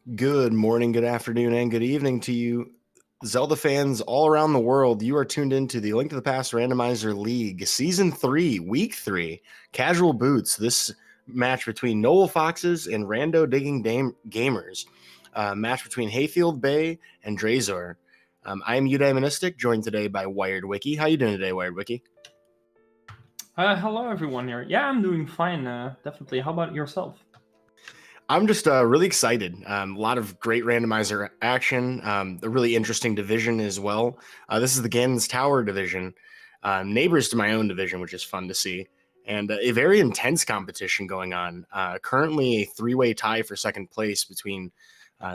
Good morning, good afternoon, and good evening to you, Zelda fans all around the world. You are tuned into the Link to the Past Randomizer League, Season 3, Week 3, Casual Boots. This match between Noble Foxes and Rando Digging Gamers. Match between HayfieldBay and Dr4z0or. I am Eudaimonistic, joined today by Wired Wiki. How you doing today, Wired Wiki? Hello, everyone here. Yeah, I'm doing fine, definitely. How about yourself? I'm just really excited. A lot of great randomizer action, a really interesting division as well. This is the Ganon's Tower division, neighbors to my own division, which is fun to see, and a very intense competition going on. Currently, a three-way tie for second place between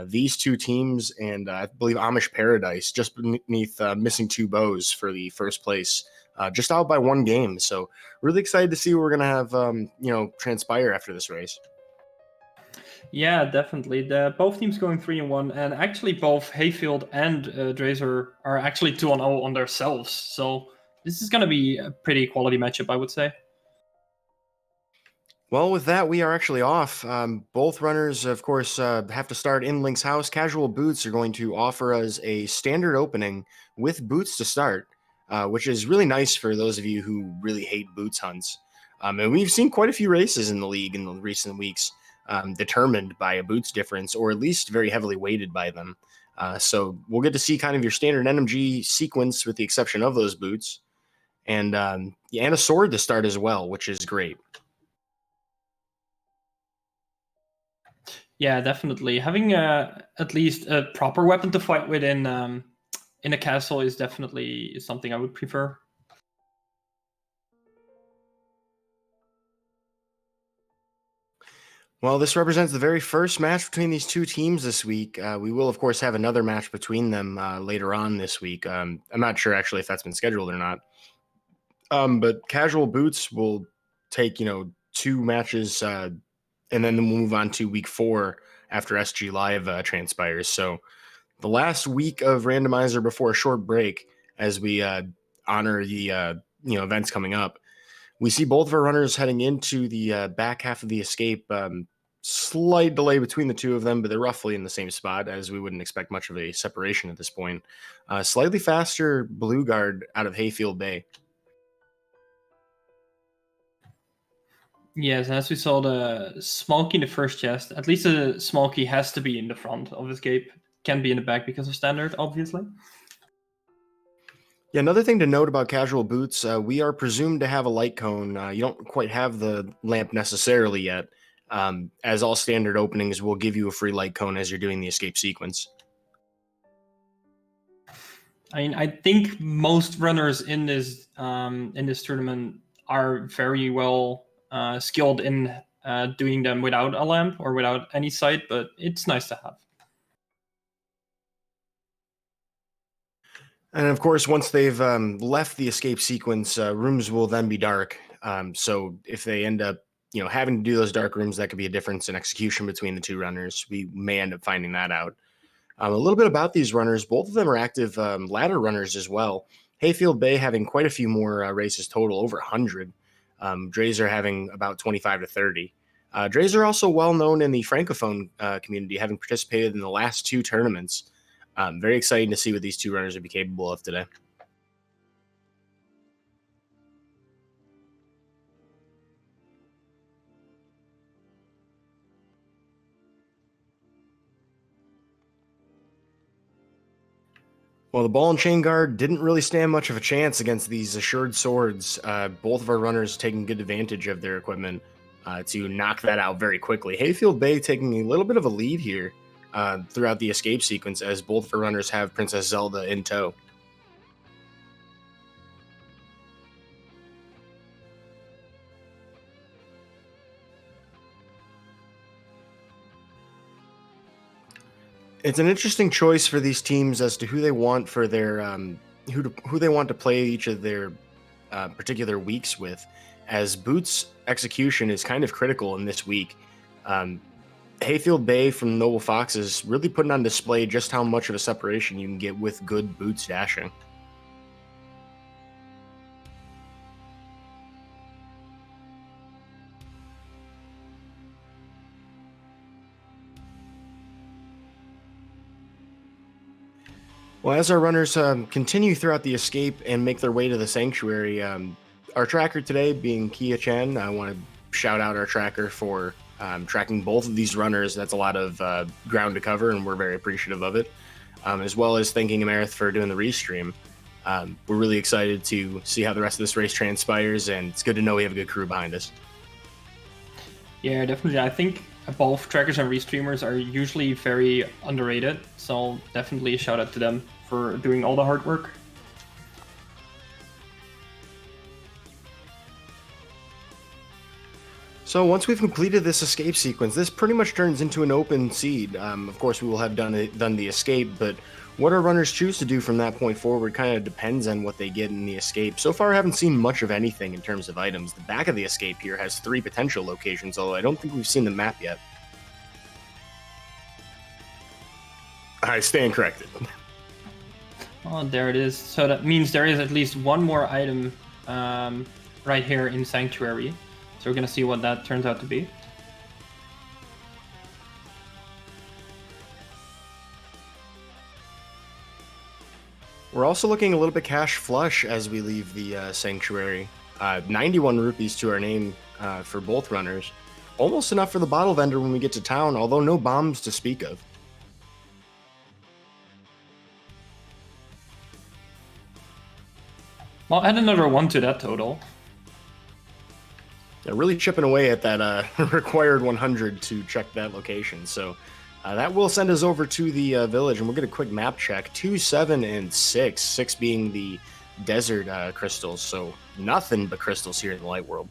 these two teams, and I believe Amish Paradise just beneath Missing Two Bows for the first place, just out by one game. So, really excited to see what we're gonna have, transpire after this race. Yeah, definitely. Both teams going 3-1, and actually both Hayfield and Dr4z0or are actually 2-0 on themselves. So this is going to be a pretty quality matchup, I would say. Well, with that, we are actually off. Both runners, of course, have to start in Link's house. Casual Boots are going to offer us a standard opening with boots to start, which is really nice for those of you who really hate boots hunts. And we've seen quite a few races in the league in the recent weeks determined by a boots difference, or at least very heavily weighted by them. So we'll get to see kind of your standard NMG sequence with the exception of those boots. And a sword to start as well, which is great. Yeah, definitely. Having at least a proper weapon to fight with in a castle is definitely something I would prefer. Well, this represents the very first match between these two teams this week. We will, of course, have another match between them later on this week. I'm not sure actually if that's been scheduled or not. But Casual Boots will take, two matches and then we'll move on to week 4 after SG Live transpires. So the last week of Randomizer before a short break as we honor the events coming up. We see both of our runners heading into the back half of the escape. Slight delay between the two of them, but they're roughly in the same spot, as we wouldn't expect much of a separation at this point. Slightly faster blue guard out of HayfieldBay. Yes, and as we saw the Smolky in the first chest, at least the Smolky has to be in the front of escape. Can be in the back because of standard, obviously. Yeah, another thing to note about Casual Boots, we are presumed to have a light cone. You don't quite have the lamp necessarily yet, as all standard openings will give you a free light cone as you're doing the escape sequence. I mean, I think most runners in this tournament are very well skilled in doing them without a lamp or without any sight, but it's nice to have. And of course, once they've left the escape sequence, rooms will then be dark. So if they end up, having to do those dark rooms, that could be a difference in execution between the two runners. We may end up finding that out. A little bit about these runners. Both of them are active ladder runners as well. HayfieldBay having quite a few more races total, over 100. Dr4z0or having about 25 to 30. Dr4z0or also well known in the Francophone community, having participated in the last 2 tournaments. Very exciting to see what these two runners would be capable of today. Well, the ball and chain guard didn't really stand much of a chance against these assured swords. Both of our runners taking good advantage of their equipment to knock that out very quickly. HayfieldBay taking a little bit of a lead here throughout the escape sequence as both of our runners have Princess Zelda in tow. It's an interesting choice for these teams as to who they want for their who they want to play each of their particular weeks with, as Boots' execution is kind of critical in this week. HayfieldBay from Noble Foxes really putting on display just how much of a separation you can get with good Boots dashing. Well, as our runners continue throughout the escape and make their way to the sanctuary, our tracker today, being Kia Chen, I want to shout out our tracker for tracking both of these runners. That's a lot of ground to cover, and we're very appreciative of it, as well as thanking Amerith for doing the restream. We're really excited to see how the rest of this race transpires, and it's good to know we have a good crew behind us. Yeah, definitely. I think both trackers and restreamers are usually very underrated, so definitely a shout out to them for doing all the hard work. So once we've completed this escape sequence, this pretty much turns into an open seed. Of course, we will have done the escape, but what our runners choose to do from that point forward kind of depends on what they get in the escape. So far, I haven't seen much of anything in terms of items. The back of the escape here has 3 potential locations, although I don't think we've seen the map yet. I stand corrected. Oh, there it is. So that means there is at least one more item right here in Sanctuary. So we're going to see what that turns out to be. We're also looking a little bit cash flush as we leave the Sanctuary. 91 rupees to our name for both runners. Almost enough for the bottle vendor when we get to town, although no bombs to speak of. Well, add another 1 to that total. Yeah, really chipping away at that required 100 to check that location. So that will send us over to the village, and we'll get a quick map check. 2, 7, and 6. 6 being the desert crystals, so nothing but crystals here in the light world.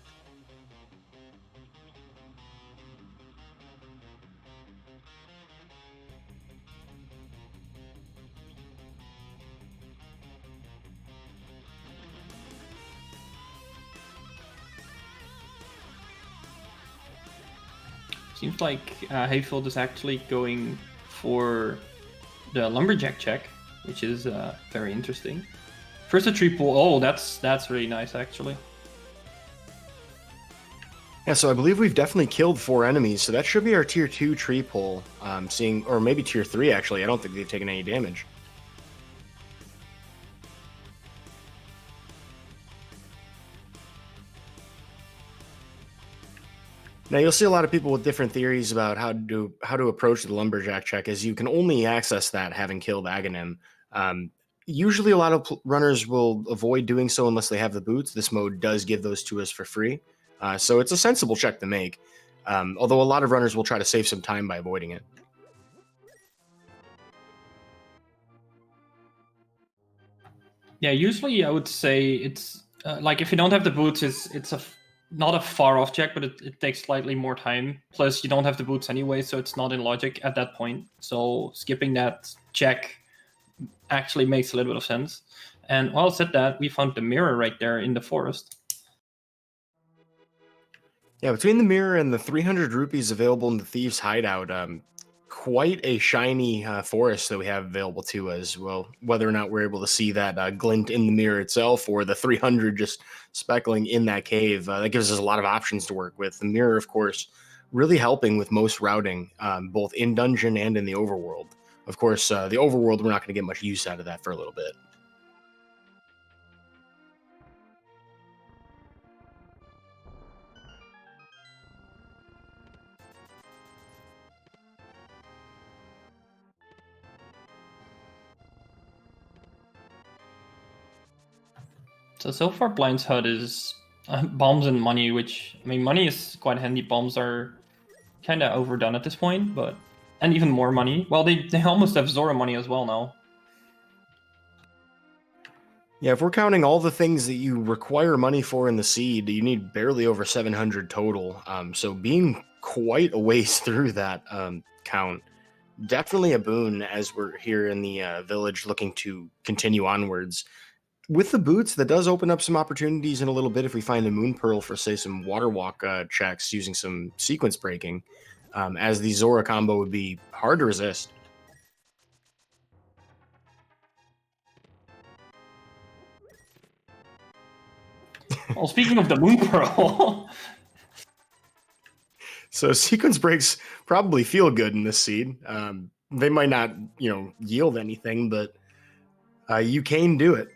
Seems like Hayfield is actually going for the lumberjack check, which is very interesting. First a tree pull. Oh, that's really nice actually. Yeah, so I believe we've definitely killed 4 enemies, so that should be our tier 2 tree pull. Or maybe tier 3 actually. I don't think they've taken any damage. Now you'll see a lot of people with different theories about how to approach the lumberjack check, as you can only access that having killed Aghanim. Usually, a lot of runners will avoid doing so unless they have the boots. This mode does give those to us for free, so it's a sensible check to make. Although a lot of runners will try to save some time by avoiding it. Yeah, usually I would say it's like if you don't have the boots, it's not a far off check, but it takes slightly more time. Plus, you don't have the boots anyway, so it's not in logic at that point. So skipping that check actually makes a little bit of sense. And while said that, we found the mirror right there in the forest. Yeah, between the mirror and the 300 rupees available in the Thieves' Hideout, quite a shiny forest that we have available to us. Well, whether or not we're able to see that glint in the mirror itself or the 300 just speckling in that cave, that gives us a lot of options to work with. The mirror, of course, really helping with most routing, both in dungeon and in the overworld. Of course, the overworld, we're not going to get much use out of that for a little bit. So far, Blind's HUD is bombs and money, which, I mean, money is quite handy. Bombs are kind of overdone at this point, but... And even more money. Well, they almost have Zora money as well now. Yeah, if we're counting all the things that you require money for in the seed, you need barely over 700 total. So being quite a ways through that count, definitely a boon as we're here in the village looking to continue onwards. With the boots, that does open up some opportunities in a little bit if we find a moon pearl for, say, some water walk checks using some sequence breaking, as the Zora combo would be hard to resist. Well, speaking of the moon pearl... So sequence breaks probably feel good in this seed. They might not, yield anything, but You can do it.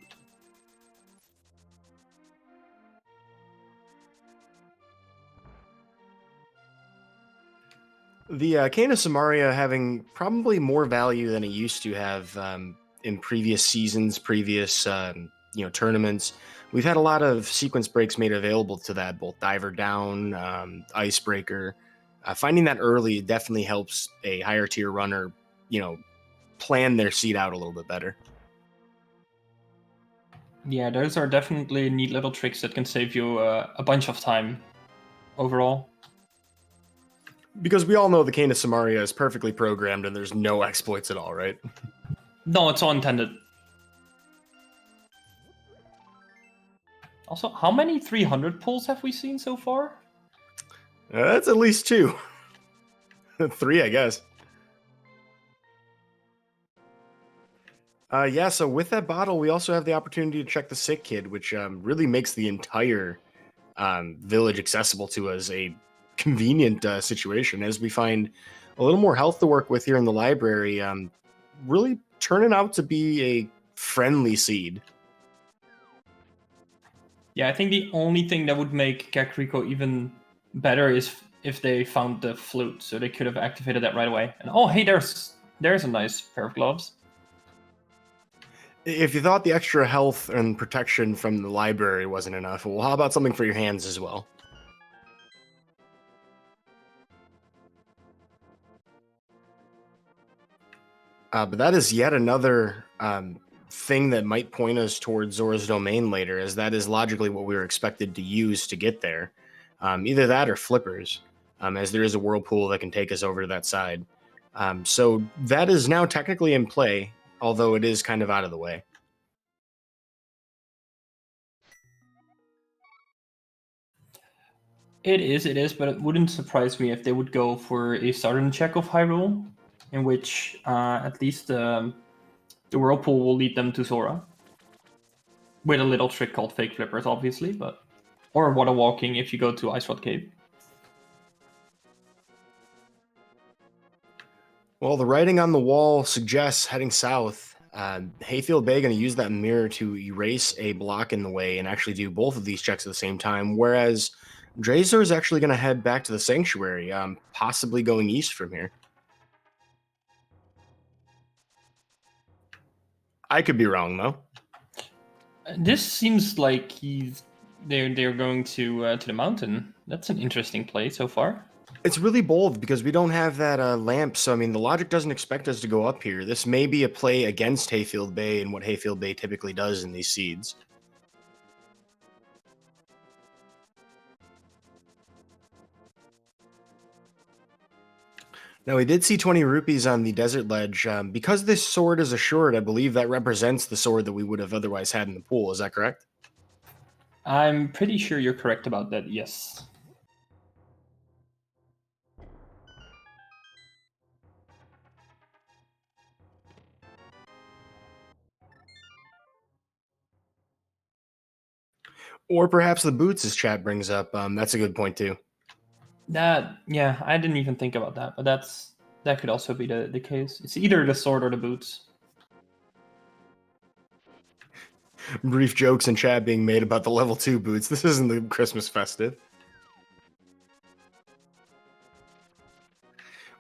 The Cane of Samaria having probably more value than it used to have in previous seasons, previous tournaments. We've had a lot of sequence breaks made available to that, both Diver Down, Icebreaker. Finding that early definitely helps a higher tier runner, plan their seed out a little bit better. Yeah, those are definitely neat little tricks that can save you a bunch of time overall. Because we all know the Cane of Samaria is perfectly programmed and there's no exploits at all, right? No, it's all intended. Also, how many 300 pulls have we seen so far? That's at least 2. 3, I guess. So with that bottle, we also have the opportunity to check the Sick Kid, which really makes the entire village accessible to us, a convenient situation, as we find a little more health to work with here in the library, really turning out to be a friendly seed. Yeah, I think the only thing that would make Kakariko even better is if they found the flute, so they could have activated that right away. And oh, hey, there's a nice pair of gloves. If you thought the extra health and protection from the library wasn't enough, well, how about something for your hands as well? But that is yet another thing that might point us towards Zora's domain later, as that is logically what we were expected to use to get there. Either that or flippers, as there is a whirlpool that can take us over to that side. So that is now technically in play, although it is kind of out of the way. It is, but it wouldn't surprise me if they would go for a southern check of Hyrule, in which at least the whirlpool will lead them to Zora. With a little trick called fake flippers, obviously, but or water walking if you go to Ice Rod Cave. Well, the writing on the wall suggests heading south. HayfieldBay going to use that mirror to erase a block in the way and actually do both of these checks at the same time, whereas Drazor is actually going to head back to the sanctuary, possibly going east from here. I could be wrong, though. This seems like they're going to the mountain. That's an interesting play so far. It's really bold because we don't have that lamp, so I mean, the logic doesn't expect us to go up here. This may be a play against HayfieldBay and what HayfieldBay typically does in these seeds. Now, we did see 20 rupees on the desert ledge. Because this sword is assured, I believe that represents the sword that we would have otherwise had in the pool. Is that correct? I'm pretty sure you're correct about that, yes. Or perhaps the boots, as chat brings up. That's a good point, too. Yeah, I didn't even think about that, but that could also be the case. It's either the sword or the boots. Brief jokes in chat being made about the level 2 boots. This isn't the Christmas festive.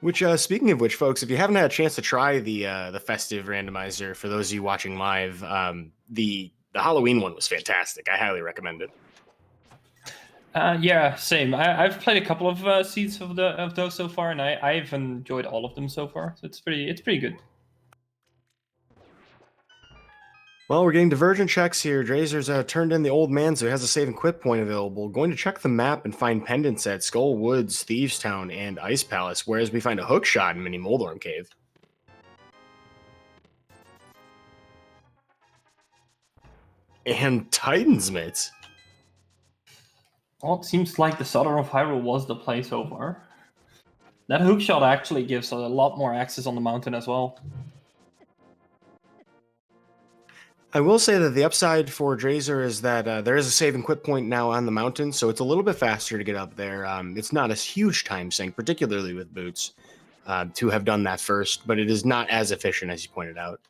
Which, speaking of which, folks, if you haven't had a chance to try the festive randomizer, for those of you watching live, the Halloween one was fantastic. I highly recommend it. Yeah, same. I've played a couple of seeds of those so far, and I've enjoyed all of them so far. So it's pretty good. Well, we're getting divergent checks here. Drazer's turned in the old man, so he has a save and quit point available. Going to check the map and find pendants at Skull Woods, Thieves Town, and Ice Palace, whereas we find a hook shot in Mini Moldorm Cave. And Titan's Mitts. Well, it seems like the Southern of Hyrule was the play so far. That hookshot actually gives a lot more access on the mountain as well. I will say that the upside for Drazor is that there is a save and quit point now on the mountain, so it's a little bit faster to get up there. It's not a huge time sink, particularly with boots, to have done that first, but it is not as efficient as you pointed out.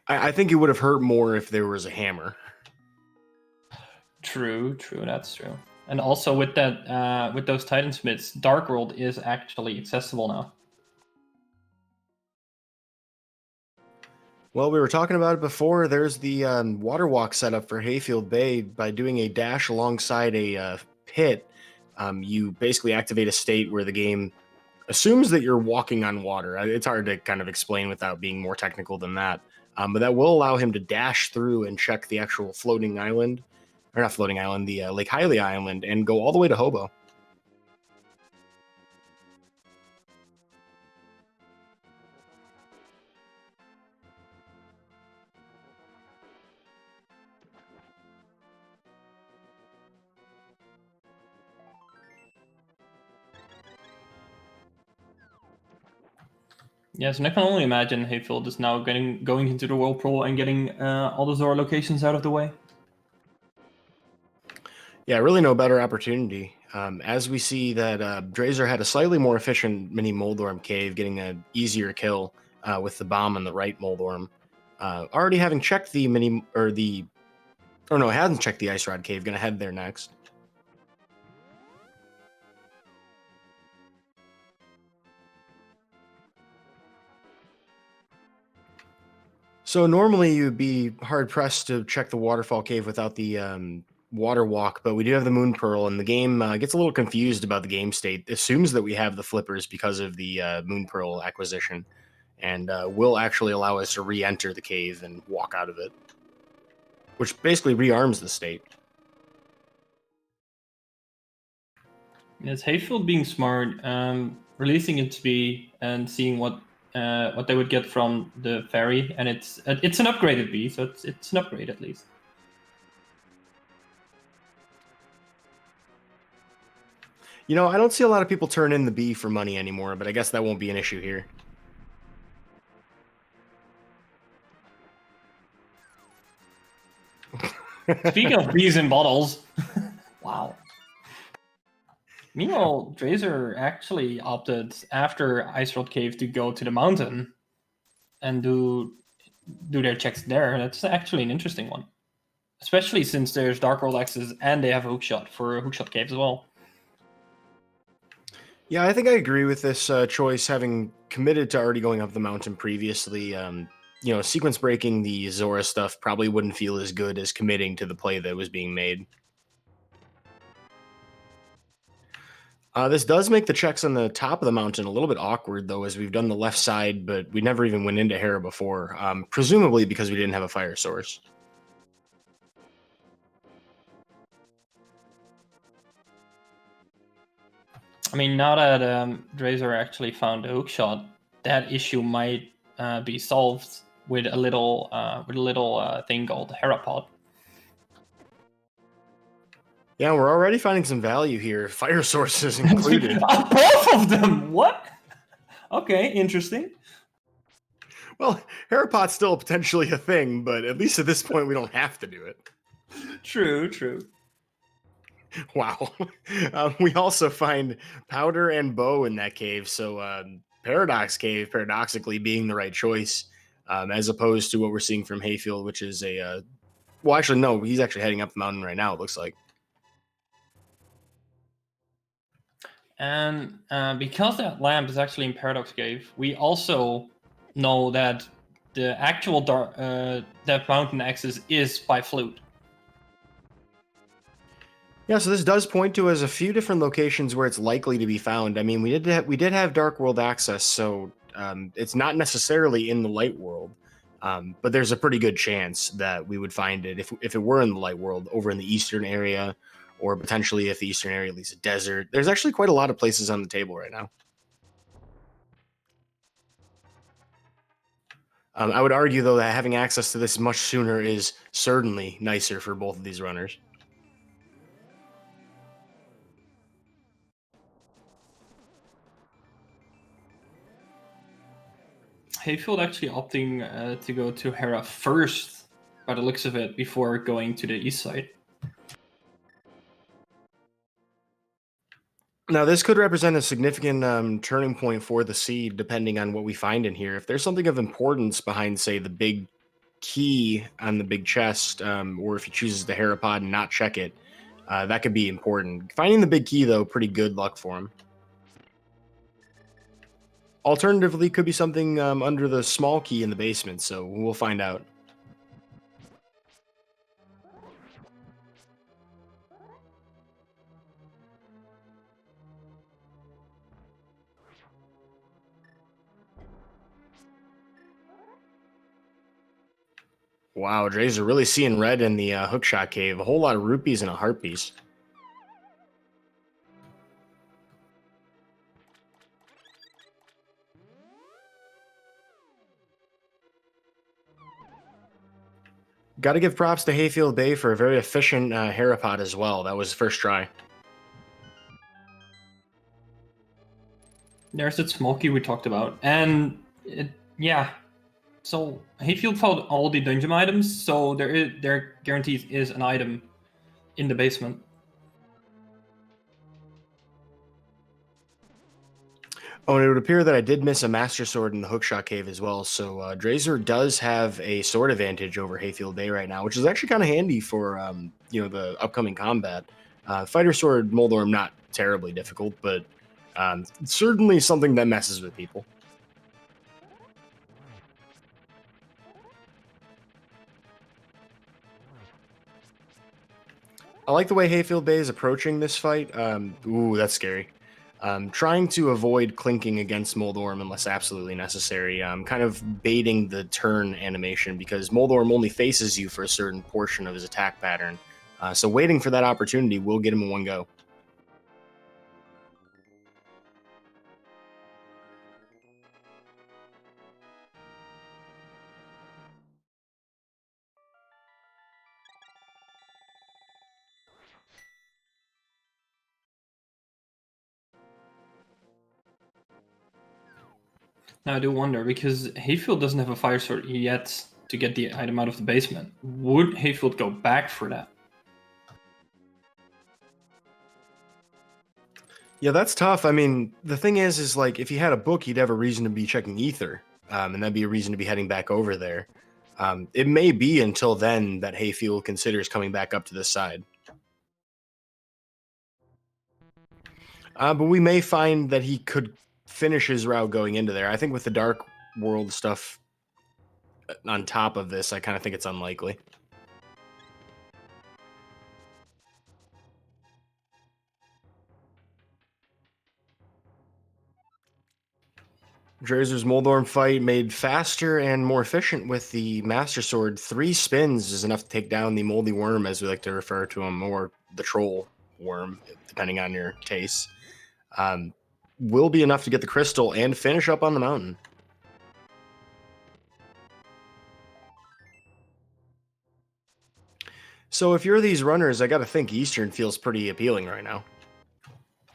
I think it would have hurt more if there was a hammer. True, that's true. And also with that, with those Titan Smiths, Dark World is actually accessible now. Well, we were talking about it before. There's the water walk setup for HayfieldBay. By doing a dash alongside a pit, you basically activate a state where the game assumes that you're walking on water. It's hard to kind of explain without being more technical than that. But that will allow him to dash through and check the actual floating island, or not floating island, the Lake Hylia island, and go all the way to Hobo. Yes, and I can only imagine Hayfield is now going into the World Pro and getting all the Zor locations out of the way. Yeah, really no better opportunity. As we see that Drazor had a slightly more efficient mini Moldorm cave, getting an easier kill with the bomb on the right Moldorm. Already having checked the mini, or the, or no, hasn't checked the Ice Rod cave, gonna head there next. So normally you'd be hard pressed to check the Waterfall Cave without the Water Walk, but we do have the Moon Pearl, and the game gets a little confused about the game state. Assumes that we have the flippers because of the Moon Pearl acquisition, and will actually allow us to re-enter the cave and walk out of it, which basically rearms the state. Yes, Hayfield being smart, releasing it to be and seeing what they would get from the ferry, and it's an upgraded B, so it's an upgrade at least. You know, I don't see a lot of people turn in the B for money anymore, but I guess that won't be an issue here. Speaking of bees in bottles, wow. Meanwhile, Drazor actually opted after Ice Rod Cave to go to the mountain and do their checks there. That's actually an interesting one, especially since there's Dark World access and they have a hookshot for hookshot caves as well. Yeah, I think I agree with this choice, having committed to already going up the mountain previously. You know, sequence breaking the Zora stuff probably wouldn't feel as good as committing to the play that was being made. This does make the checks on the top of the mountain a little bit awkward, though, as we've done the left side, but we never even went into Hera before, presumably because we didn't have a fire source. I mean, now that Drazor actually found a hookshot, that issue might be solved with a little thing called Herapod. Yeah, we're already finding some value here. Fire sources included. Both of them. What? Okay, interesting. Well, Herapod's still potentially a thing, but at least at this point we don't have to do it. True. Wow. We also find powder and bow in that cave, so Paradox Cave, paradoxically, being the right choice, as opposed to what we're seeing from Hayfield, which is a... well, actually, no, he's actually heading up the mountain right now, it looks like. And because that lamp is actually in Paradox Cave, we also know that the actual that mountain access is by flute. Yeah, so this does point to as a few different locations where it's likely to be found. I mean, we did have Dark World access, so it's not necessarily in the Light World, but there's a pretty good chance that we would find it if it were in the Light World, over in the eastern area, or potentially if the eastern area leaves a desert. There's actually quite a lot of places on the table right now. I would argue, though, that having access to this much sooner is certainly nicer for both of these runners. Hayfield actually opting to go to Hera first, by the looks of it, before going to the east side. Now, this could represent a significant turning point for the seed, depending on what we find in here. If there's something of importance behind, say, the big key on the big chest, or if he chooses the Herapod and not check it, that could be important. Finding the big key, though, pretty good luck for him. Alternatively, could be something under the small key in the basement, so we'll find out. Wow, Dre's are really seeing red in the hookshot cave. A whole lot of rupees and a heart piece. Got to give props to HayfieldBay for a very efficient Herapod as well. That was first try. There's that smoky we talked about. And yeah, so Hayfield found all the dungeon items, so there guaranteed is an item in the basement. Oh, and it would appear that I did miss a Master Sword in the Hookshot Cave as well, so Drazor does have a sword advantage over HayfieldBay right now, which is actually kind of handy for the upcoming combat. Fighter Sword Moldorm, not terribly difficult, but certainly something that messes with people. I like the way HayfieldBay is approaching this fight. Ooh, that's scary. Trying to avoid clinking against Moldorm unless absolutely necessary. Kind of baiting the turn animation because Moldorm only faces you for a certain portion of his attack pattern. So waiting for that opportunity will get him in one go. Now I do wonder, because Hayfield doesn't have a fire sword yet to get the item out of the basement. Would Hayfield go back for that? Yeah, that's tough. I mean, the thing is like if he had a book, he'd have a reason to be checking Ether, and that'd be a reason to be heading back over there. It may be until then that Hayfield considers coming back up to this side. But we may find that he could finish his route going into there. I think with the Dark World stuff on top of this, I kind of think it's unlikely. Drazer's Moldorm fight made faster and more efficient with the Master Sword. 3 spins is enough to take down the Moldy Worm, as we like to refer to him, or the Troll Worm, depending on your taste. Will be enough to get the crystal and finish up on the mountain. So if you're these runners, I got to think Eastern feels pretty appealing right now.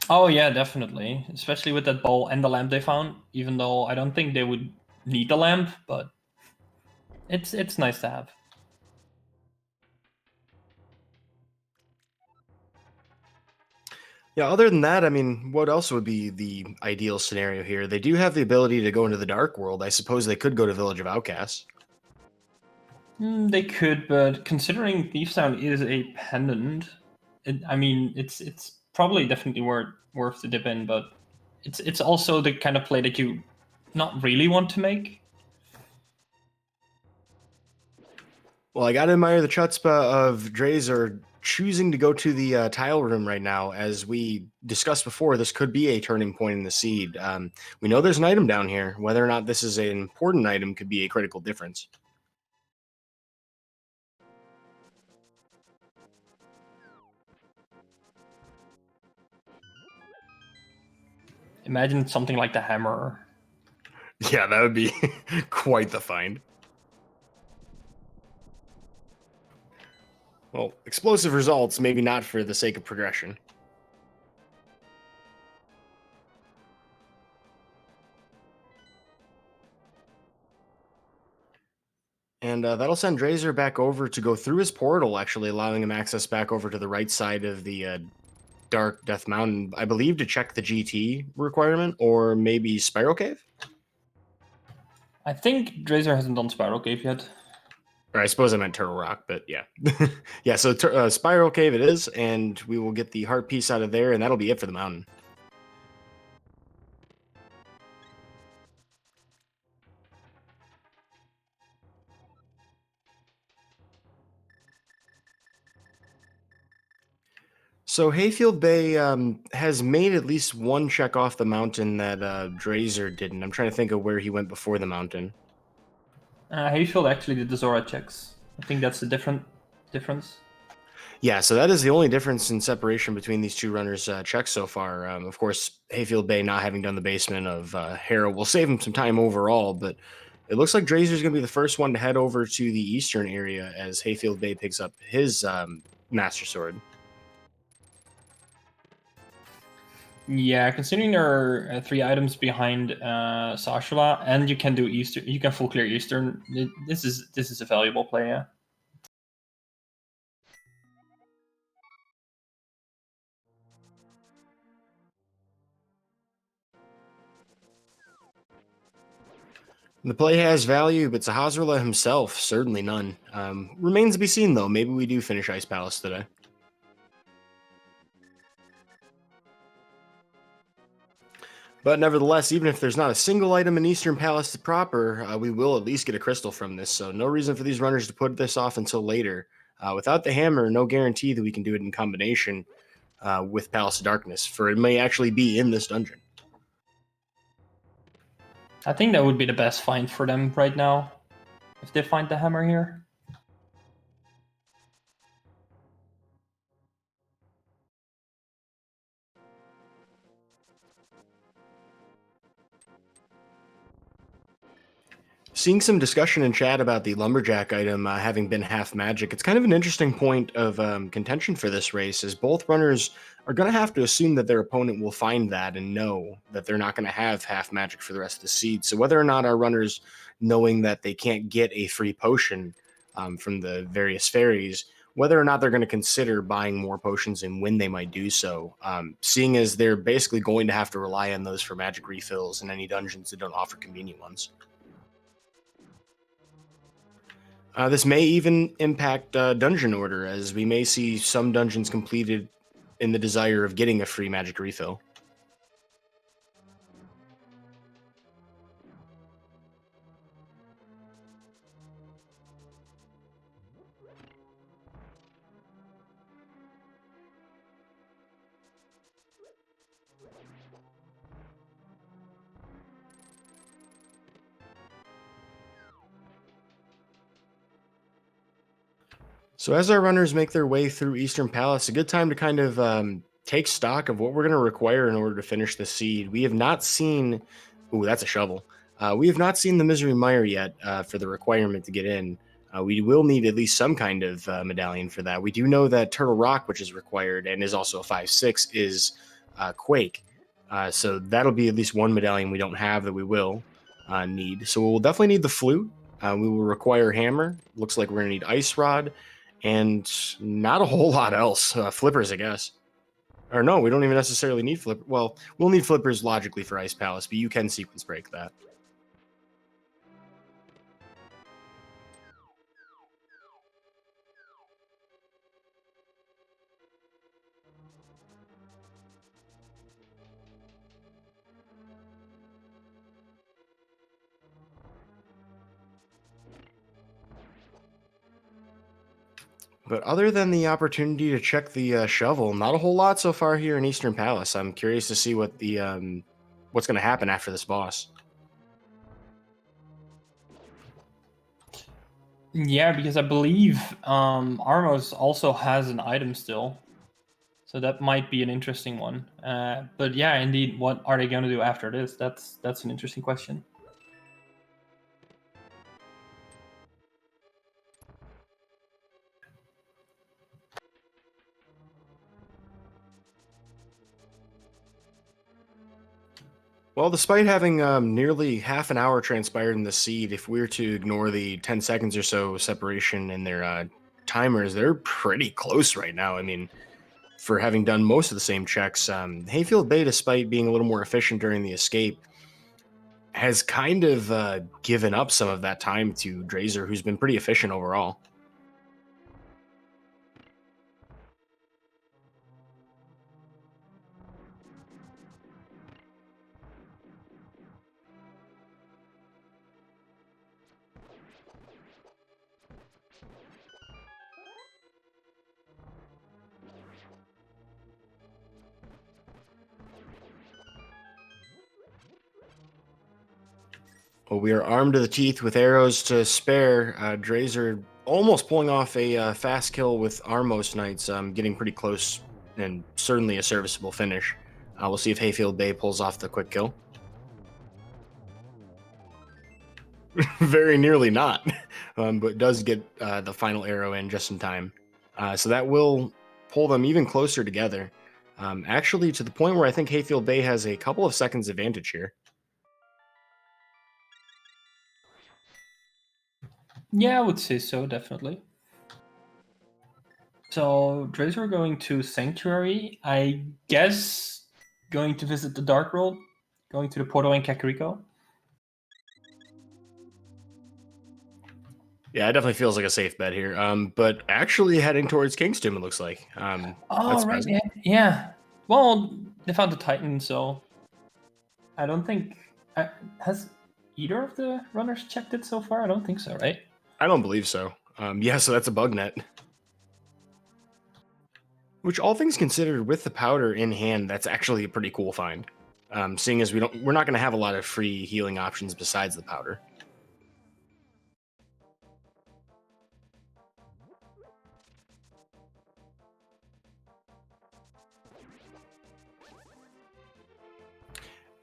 Oh yeah, definitely. Especially with that bowl and the lamp they found. Even though I don't think they would need the lamp, but it's nice to have. Yeah, other than that, I mean, what else would be the ideal scenario here? They do have the ability to go into the Dark World. I suppose they could go to Village of Outcasts. They could, but considering Thief Sound is a pendant, I mean, it's probably definitely worth to dip in, but it's also the kind of play that you not really want to make. Well, I got to admire the chutzpah of Drazor choosing to go to the tile room right now. As we discussed before, this could be a turning point in the seed. We know there's an item down here. Whether or not this is an important item could be a critical difference. Imagine something like the hammer. Yeah, that would be quite the find. Well, explosive results, maybe not for the sake of progression. And that'll send Drazor back over to go through his portal, actually allowing him access back over to the right side of the Dark Death Mountain, I believe, to check the GT requirement, or maybe Spiral Cave? I think Drazor hasn't done Spiral Cave yet. Or I suppose I meant Turtle Rock, but yeah. Yeah, so Spiral Cave it is, and we will get the heart piece out of there, and that'll be it for the mountain. So Hayfield Bay has made at least one check off the mountain that Dr4z0or didn't. I'm trying to think of where he went before the mountain. Hayfield actually did the Zora checks. I think that's the difference. Yeah, so that is the only difference in separation between these two runners' checks so far. Of course, Hayfield Bay not having done the basement of Harrow will save him some time overall, but it looks like Dr4z0or is going to be the first one to head over to the eastern area as Hayfield Bay picks up his Master Sword. Yeah, considering there are 3 items behind Sashula, and you can do Eastern, you can full clear Eastern. This is a valuable play. Yeah. The play has value, but Zahazrala himself, certainly none. Remains to be seen, though. Maybe we do finish Ice Palace today. But nevertheless, even if there's not a single item in Eastern Palace proper, we will at least get a crystal from this. So no reason for these runners to put this off until later. Without the hammer, no guarantee that we can do it in combination with Palace of Darkness, for it may actually be in this dungeon. I think that would be the best find for them right now, if they find the hammer here. Seeing some discussion in chat about the lumberjack item having been half magic, it's kind of an interesting point of contention for this race, as both runners are going to have to assume that their opponent will find that and know that they're not going to have half magic for the rest of the seed. So whether or not our runners, knowing that they can't get a free potion from the various fairies, whether or not they're going to consider buying more potions and when they might do so, seeing as they're basically going to have to rely on those for magic refills in any dungeons that don't offer convenient ones. This may even impact dungeon order, as we may see some dungeons completed in the desire of getting a free magic refill. So as our runners make their way through Eastern Palace, a good time to kind of take stock of what we're going to require in order to finish the seed. We have not seen... Ooh, that's a shovel. We have not seen the Misery Mire yet for the requirement to get in. We will need at least some kind of medallion for that. We do know that Turtle Rock, which is required and is also a 5/6, is Quake. So that'll be at least one medallion we don't have that we will need. So we'll definitely need the flute. We will require hammer. Looks like we're going to need ice rod. And not a whole lot else. Flippers, I guess. Or no, we don't even necessarily need flip. Well, we'll need flippers logically for Ice Palace, but you can sequence break that. But other than the opportunity to check the shovel, not a whole lot so far here in Eastern Palace. I'm curious to see what the what's going to happen after this boss. Yeah, because I believe Armos also has an item still, so that might be an interesting one. But yeah, indeed, what are they going to do after this? That's an interesting question. Well, despite having nearly half an hour transpired in the seed, if we were to ignore the 10 seconds or so separation in their timers, they're pretty close right now. I mean, for having done most of the same checks, Hayfield Bay, despite being a little more efficient during the escape, has kind of given up some of that time to Dr4z0or, who's been pretty efficient overall. Well, we are armed to the teeth with arrows to spare. Dr4z0or almost pulling off a fast kill with Armos Knights, getting pretty close and certainly a serviceable finish. We'll see if HayfieldBay pulls off the quick kill. Very nearly not, but does get the final arrow in just in time. So that will pull them even closer together. Actually, to the point where I think HayfieldBay has a couple of seconds advantage here. Yeah, I would say so, definitely. So Dr4z0or going to Sanctuary, I guess going to visit the Dark World, going to the portal in Kakariko. Yeah, it definitely feels like a safe bet here. But actually heading towards Kingston, it looks like. Oh, That's right. surprising. Yeah. Well, they found the Titan, so I don't think has either of the runners checked it so far. I don't think so, right? I don't believe so. Yeah, so that's a bug net. Which, all things considered, with the powder in hand, that's actually a pretty cool find. Seeing as we're not going to have a lot of free healing options besides the powder.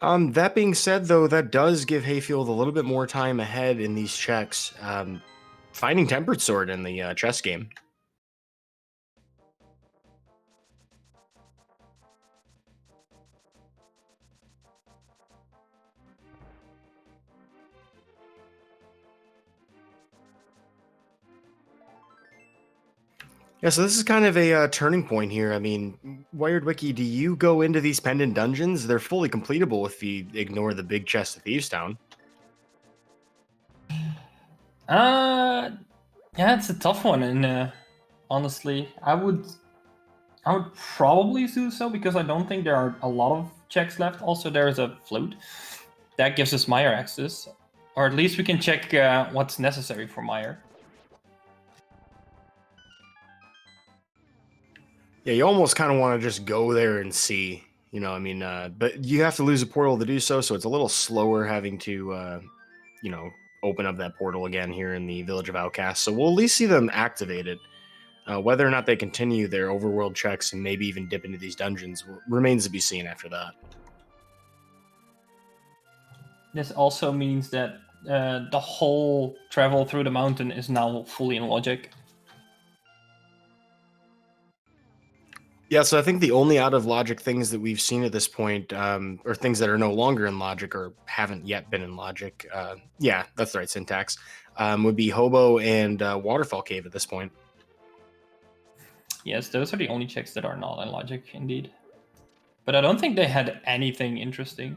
That being said, though, that does give Hayfield a little bit more time ahead in these checks. Finding Tempered Sword in the chess game. Yeah, so this is kind of a turning point here. I mean, Wired Wiki, do you go into these pendant dungeons? They're fully completable if you ignore the big chest of Thieves Town. Yeah, it's a tough one, and honestly, I would probably do so because I don't think there are a lot of checks left. Also, there is a float that gives us Meyer access, or at least we can check what's necessary for Meyer. Yeah, you almost kind of want to just go there and see, you know, I mean, but you have to lose a portal to do so, so it's a little slower having to, you know, open up that portal again here in the Village of Outcasts. So we'll at least see them activated. Whether or not they continue their overworld checks and maybe even dip into these dungeons remains to be seen after that. This also means that the whole travel through the mountain is now fully in logic. Yeah, so I think the only out of logic things that we've seen at this point, or things that are no longer in logic or haven't yet been in logic, yeah, that's the right syntax, would be Hobo and Waterfall Cave at this point. Yes, those are the only checks that are not in logic, indeed. But I don't think they had anything interesting.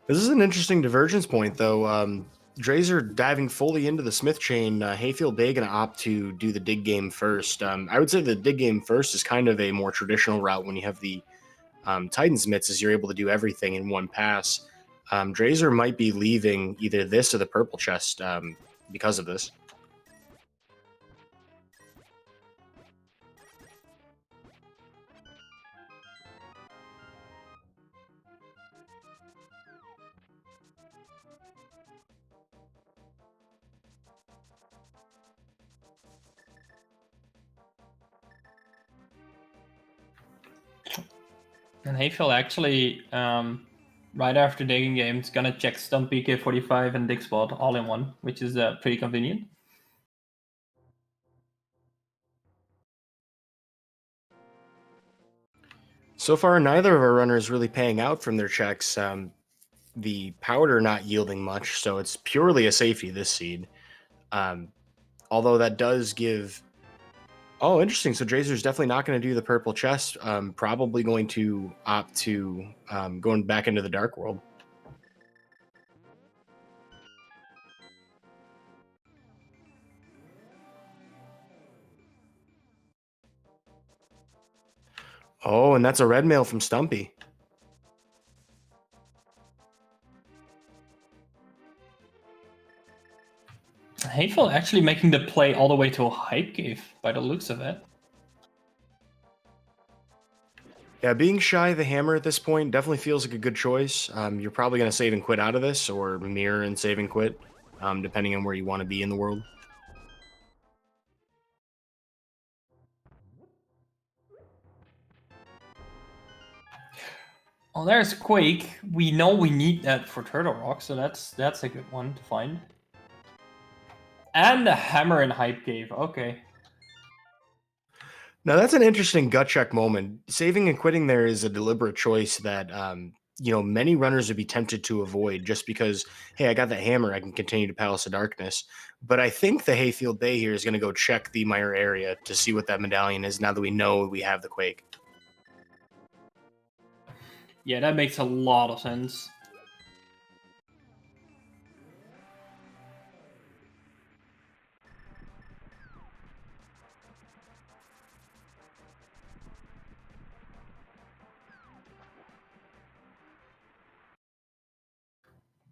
This is an interesting divergence point, though. Dr4z0or diving fully into the Smith chain. HayfieldBay going to opt to do the dig game first. I would say the dig game first is kind of a more traditional route when you have the Titan's Mitts, as you're able to do everything in one pass. Dr4z0or might be leaving either this or the purple chest because of this. And Hayfield actually, right after digging game, is gonna check Stump PK45 and Dig Spot all in one, which is pretty convenient. So far, neither of our runners really paying out from their checks. The powder not yielding much, so it's purely a safety this seed. Although that does give Oh, interesting. So Drazer's definitely not going to do the purple chest. Probably going to opt to going back into the dark world. Oh, and that's a red mail from Stumpy. Hateful actually making the play all the way to a hype cave by the looks of it. Yeah, being shy the hammer at this point definitely feels like a good choice. You're probably going to save and quit out of this, or mirror and save and quit, depending on where you want to be in the world. Oh, there's Quake. We know we need that for Turtle Rock, so that's a good one to find. And the hammer in hype cave. Okay. Now that's an interesting gut check moment. Saving and quitting there is a deliberate choice that many runners would be tempted to avoid just because, hey, I got that hammer, I can continue to Palace of Darkness. But I think the HayfieldBay here is going to go check the Mire area to see what that medallion is now that we know we have the Quake. Yeah, that makes a lot of sense.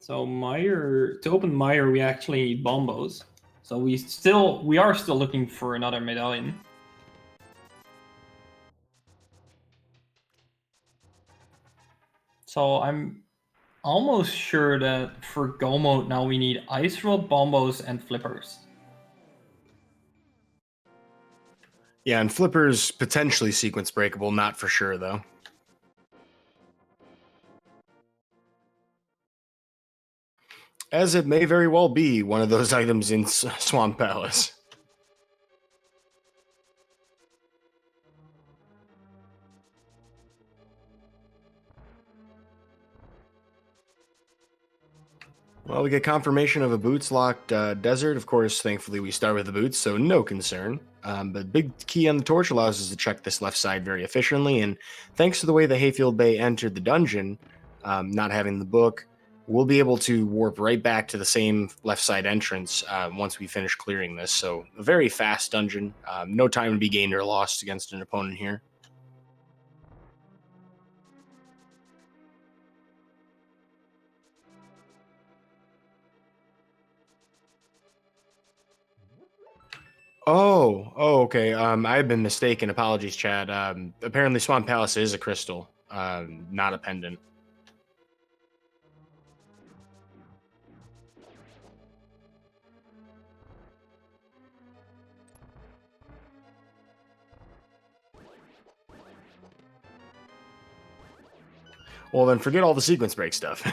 So Mire, to open Mire, we actually need bombos. So we are still looking for another medallion. So I'm almost sure that for go mode now we need ice rod, bombos, and flippers. Yeah, and Flipper's potentially sequence breakable, not for sure though. As it may very well be one of those items in Swamp Palace. Well, we get confirmation of a boots locked desert. Of course, thankfully, we start with the boots, so no concern. But big key on the torch allows us to check this left side very efficiently. And thanks to the way the HayfieldBay entered the dungeon, not having the book, we'll be able to warp right back to the same left side entrance once we finish clearing this. So, a very fast dungeon. No time to be gained or lost against an opponent here. Okay. I've been mistaken. Apologies, Chad. Apparently, Swamp Palace is a crystal, not a pendant. Well, then forget all the sequence break stuff.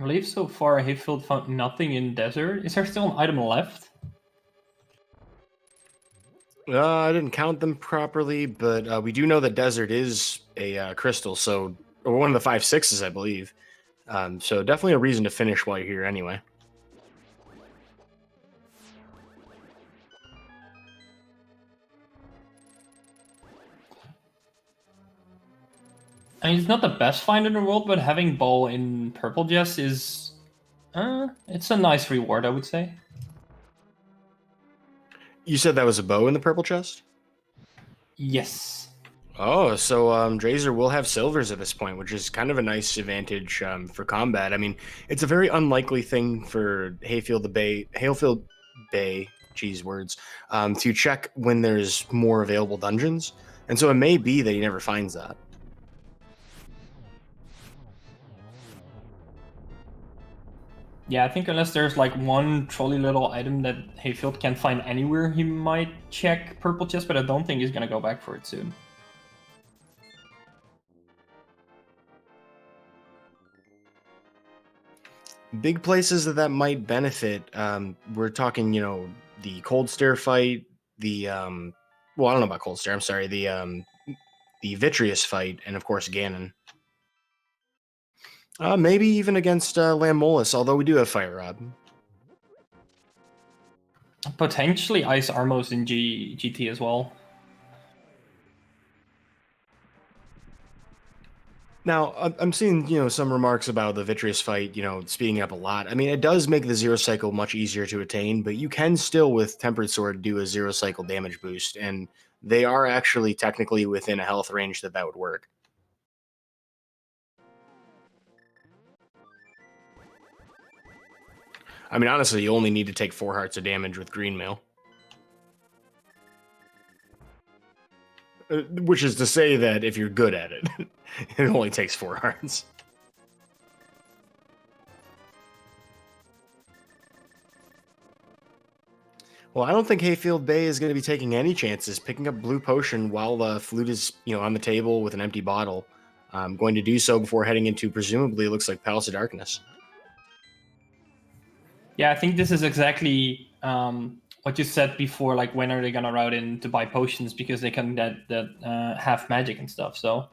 I believe so far Hayfield found nothing in desert. Is there still an item left? I didn't count them properly, but we do know that desert is a crystal, or one of the 5/6s, I believe. So definitely a reason to finish while you're here, anyway. I mean, it's not the best find in the world, but having Ball in Purple Jess is... it's a nice reward, I would say. You said that was a bow in the purple chest? Yes. Oh, so Drazer will have silvers at this point, which is kind of a nice advantage for combat. I mean, it's a very unlikely thing for Hayfield Bay, geez words, to check when there's more available dungeons, and so it may be that he never finds that. Yeah, I think unless there's like one trolley little item that Hayfield can find anywhere, he might check Purple Chest, but I don't think he's gonna go back for it soon. Big places that might benefit. We're talking, the cold stare fight, the Well, I don't know about Cold Stare. I'm sorry. The Vitreous fight, and of course Ganon. Maybe even against Lamolus, although we do have Fire Rod. Potentially Ice Armos in GT as well. Now, I'm seeing, some remarks about the Vitreous fight, speeding up a lot. I mean, it does make the Zero Cycle much easier to attain, but you can still, with Tempered Sword, do a Zero Cycle damage boost, and they are actually technically within a health range that would work. I mean, honestly, you only need to take 4 hearts of damage with Green Mail. Which is to say that if you're good at it, it only takes 4 hearts. Well, I don't think HayfieldBay is going to be taking any chances picking up Blue Potion while the Flute is, on the table with an empty bottle. I'm going to do so before heading into, presumably, it looks like Palace of Darkness. Yeah, I think this is exactly what you said before. Like, when are they gonna route in to buy potions because they can get that half magic and stuff? So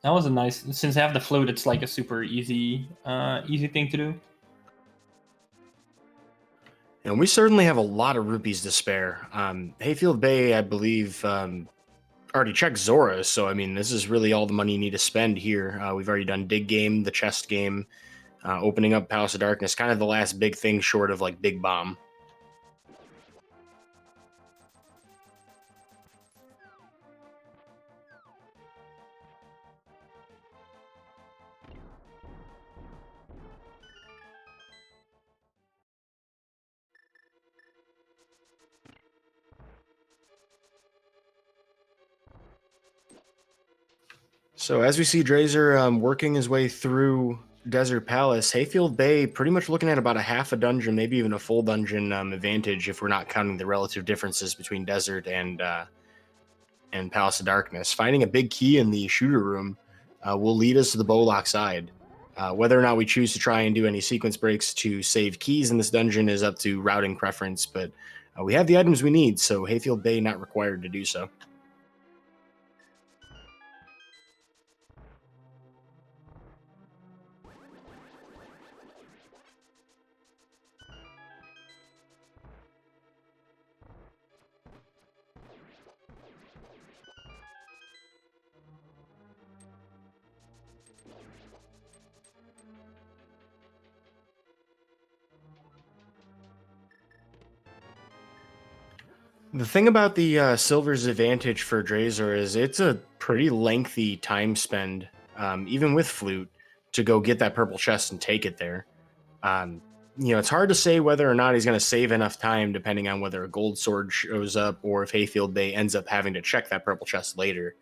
that was a nice. Since they have the Flute, it's like a super easy thing to do. And we certainly have a lot of rupees to spare. HayfieldBay, I believe, already checked Zora, so I mean, this is really all the money you need to spend here. We've already done Dig Game, the Chest Game, opening up Palace of Darkness, kind of the last big thing short of like Big Bomb. So as we see Dr4z0or working his way through Desert Palace, HayfieldBay pretty much looking at about a half a dungeon, maybe even a full dungeon advantage if we're not counting the relative differences between Desert and Palace of Darkness. Finding a big key in the shooter room will lead us to the Bowlock side. Whether or not we choose to try and do any sequence breaks to save keys in this dungeon is up to routing preference, but we have the items we need, so HayfieldBay not required to do so. The thing about the Silver's advantage for Dr4z0or is it's a pretty lengthy time spend, even with Flute, to go get that purple chest and take it there. It's hard to say whether or not he's going to save enough time, depending on whether a gold sword shows up or if HayfieldBay ends up having to check that purple chest later.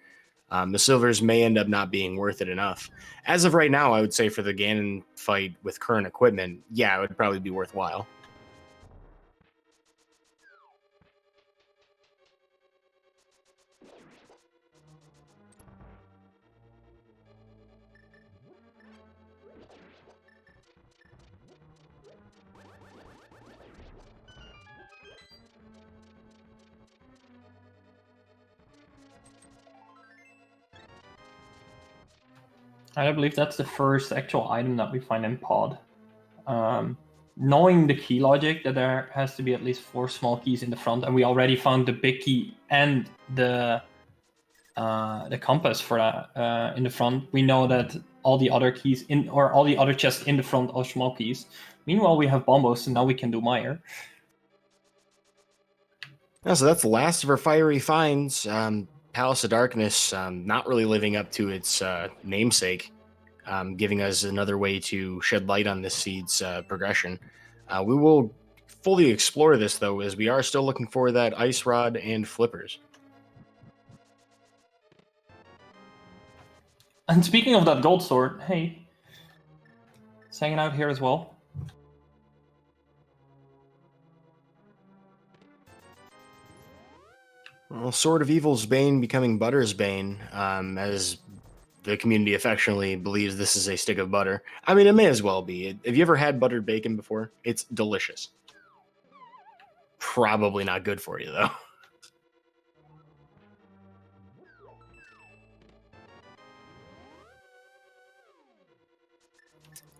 The Silvers may end up not being worth it enough. As of right now, I would say for the Ganon fight with current equipment, yeah, it would probably be worthwhile. I believe that's the first actual item that we find in Pod. Knowing the key logic that there has to be at least 4 small keys in the front, and we already found the big key and the compass for that in the front, we know that all the other keys all the other chests in the front are small keys. Meanwhile, we have Bombos, so now we can do Meyer. Yeah, so that's the last of our fiery finds. Palace of Darkness not really living up to its namesake, giving us another way to shed light on this seed's progression. We will fully explore this, though, as we are still looking for that Ice Rod and Flippers. And speaking of that gold sword, hey, it's hanging out here as well. Well, Sword of Evil's Bane becoming Butter's Bane, as the community affectionately believes this is a stick of butter. I mean, it may as well be. Have you ever had buttered bacon before? It's delicious. Probably not good for you, though.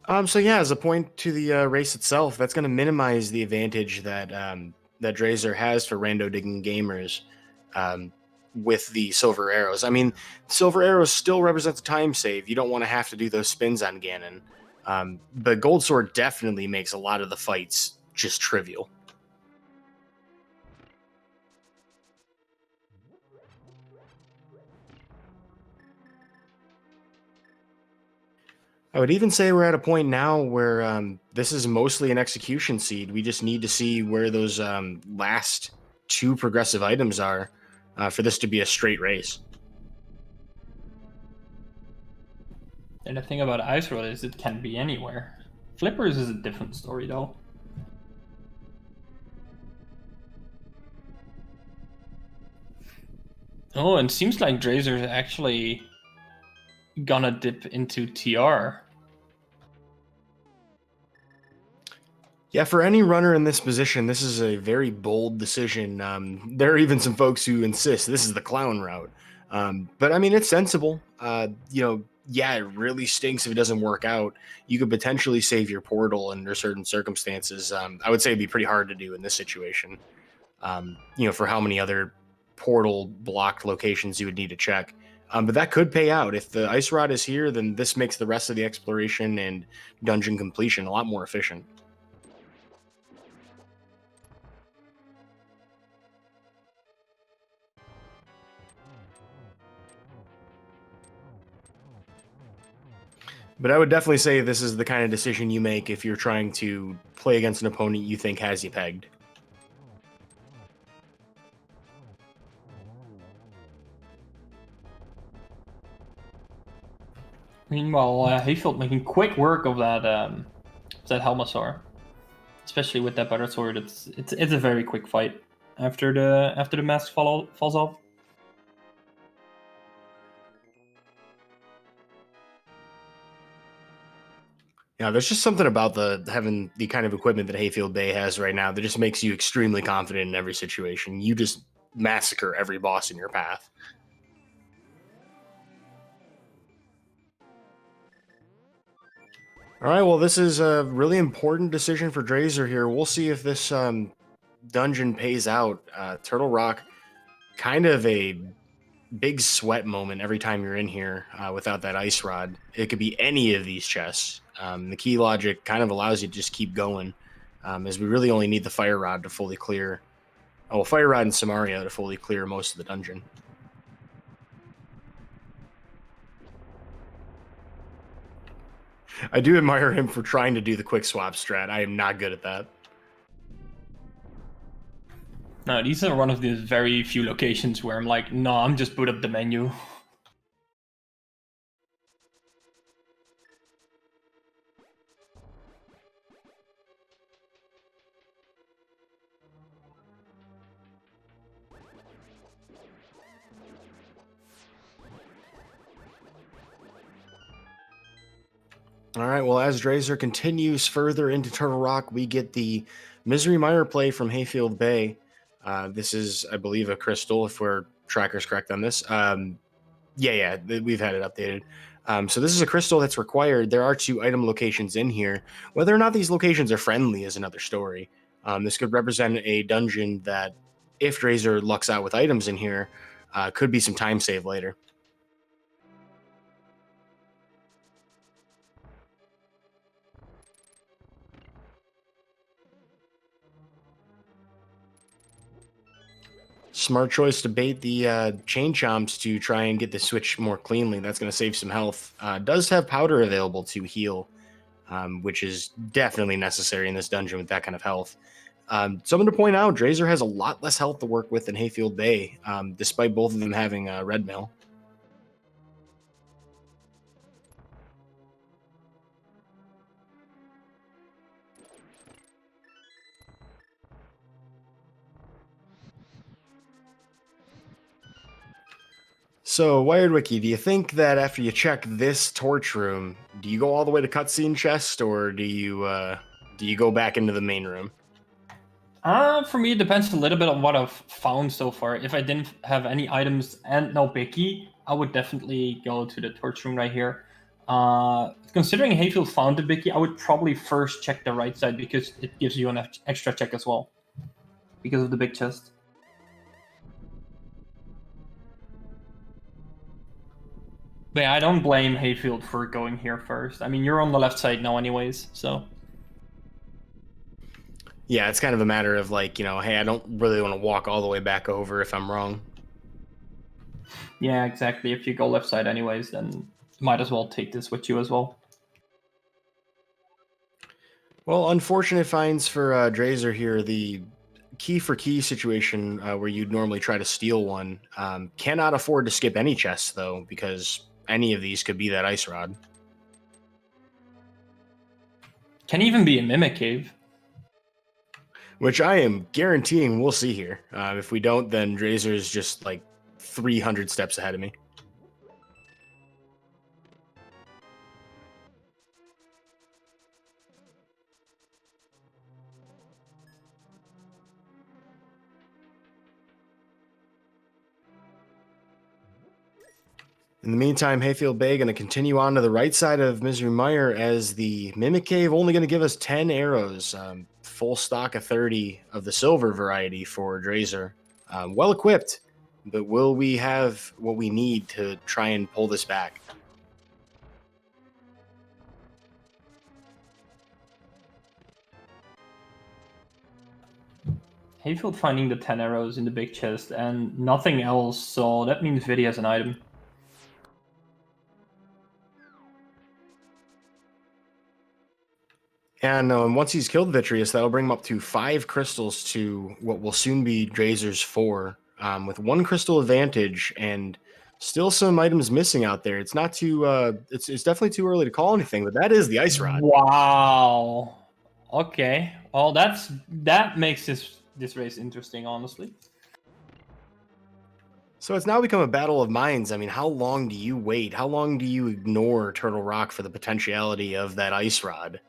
So yeah, as a point to the race itself, that's going to minimize the advantage that that Drazer has for rando digging gamers um, with the silver arrows. I mean, silver arrows still represents a time save. You don't want to have to do those spins on Ganon, but Gold Sword definitely makes a lot of the fights just trivial. I would even say we're at a point now where this is mostly an execution seed. We just need to see where those last two progressive items are for this to be a straight race. And the thing about Ice Road is it can be anywhere. Flippers is a different story, though. Oh, and seems like Drazer's actually gonna dip into TR. Yeah, for any runner in this position, this is a very bold decision. There are even some folks who insist this is the clown route. But I mean, it's sensible. Yeah, it really stinks if it doesn't work out. You could potentially save your portal under certain circumstances. I would say it'd be pretty hard to do in this situation. For how many other portal blocked locations you would need to check. But that could pay out. If the ice rod is here, then this makes the rest of the exploration and dungeon completion a lot more efficient. But I would definitely say this is the kind of decision you make if you're trying to play against an opponent you think has you pegged. Meanwhile, Hayfield making quick work of that Helmasaur, especially with that Butter Sword. It's a very quick fight after the mask falls off. Yeah, there's just something about having the kind of equipment that HayfieldBay has right now that just makes you extremely confident in every situation. You just massacre every boss in your path. All right, well, this is a really important decision for Drazer here. We'll see if this dungeon pays out. Turtle Rock, kind of a big sweat moment every time you're in here without that ice rod. It could be any of these chests. The key logic kind of allows you to just keep going, as we really only need the fire rod to fully clear. Oh, fire rod and Samaria to fully clear most of the dungeon. I do admire him for trying to do the quick swap strat. I am not good at that. No, these are one of the very few locations where I'm like, no, I'm just boot up the menu. All right, well, as Drazer continues further into Turtle Rock, we get the Misery Mire play from HayfieldBay. This is, I believe, a crystal, if we're tracker's correct on this. Yeah, we've had it updated. So this is a crystal that's required. There are 2 item locations in here. Whether or not these locations are friendly is another story. This could represent a dungeon that, if Drazer lucks out with items in here, could be some time save later. Smart choice to bait the chain chomps to try and get the switch more cleanly. That's going to save some health. Does have powder available to heal, which is definitely necessary in this dungeon with that kind of health. Something to point out, Drazer has a lot less health to work with than HayfieldBay, despite both of them having red mail. So, Wired Wiki, do you think that after you check this torch room, do you go all the way to cutscene chest, or do you go back into the main room? For me, it depends a little bit on what I've found so far. If I didn't have any items and no picky, I would definitely go to the torch room right here. Considering Hayfield found the big key, I would probably first check the right side because it gives you an extra check as well because of the big chest. But yeah, I don't blame Hayfield for going here first. I mean, you're on the left side now anyways, so. Yeah, it's kind of a matter of like, you know, hey, I don't really want to walk all the way back over if I'm wrong. Yeah, exactly. If you go left side anyways, then might as well take this with you as well. Well, unfortunate finds for Dr4z0or here. The key for key situation where you'd normally try to steal one cannot afford to skip any chests, though, because any of these could be that ice rod. Can even be a Mimic Cave. Which I am guaranteeing we'll see here. If we don't, then Dr4z0or is just like 300 steps ahead of me. In the meantime, HayfieldBay going to continue on to the right side of Misery Mire as the Mimic Cave only going to give us 10 arrows, full stock of 30 of the silver variety for Dr4z0or. Well equipped, but will we have what we need to try and pull this back? Hayfield finding the 10 arrows in the big chest and nothing else, so that means Vidi has an item. And once he's killed Vitreous, that'll bring him up to 5 crystals to what will soon be Dr4z0or's 4, with 1 crystal advantage and still some items missing out there. It's not too, it's definitely too early to call anything, but that is the ice rod. Wow. Okay. Well, that makes this race interesting, honestly. So it's now become a battle of minds. I mean, how long do you wait? How long do you ignore Turtle Rock for the potentiality of that ice rod?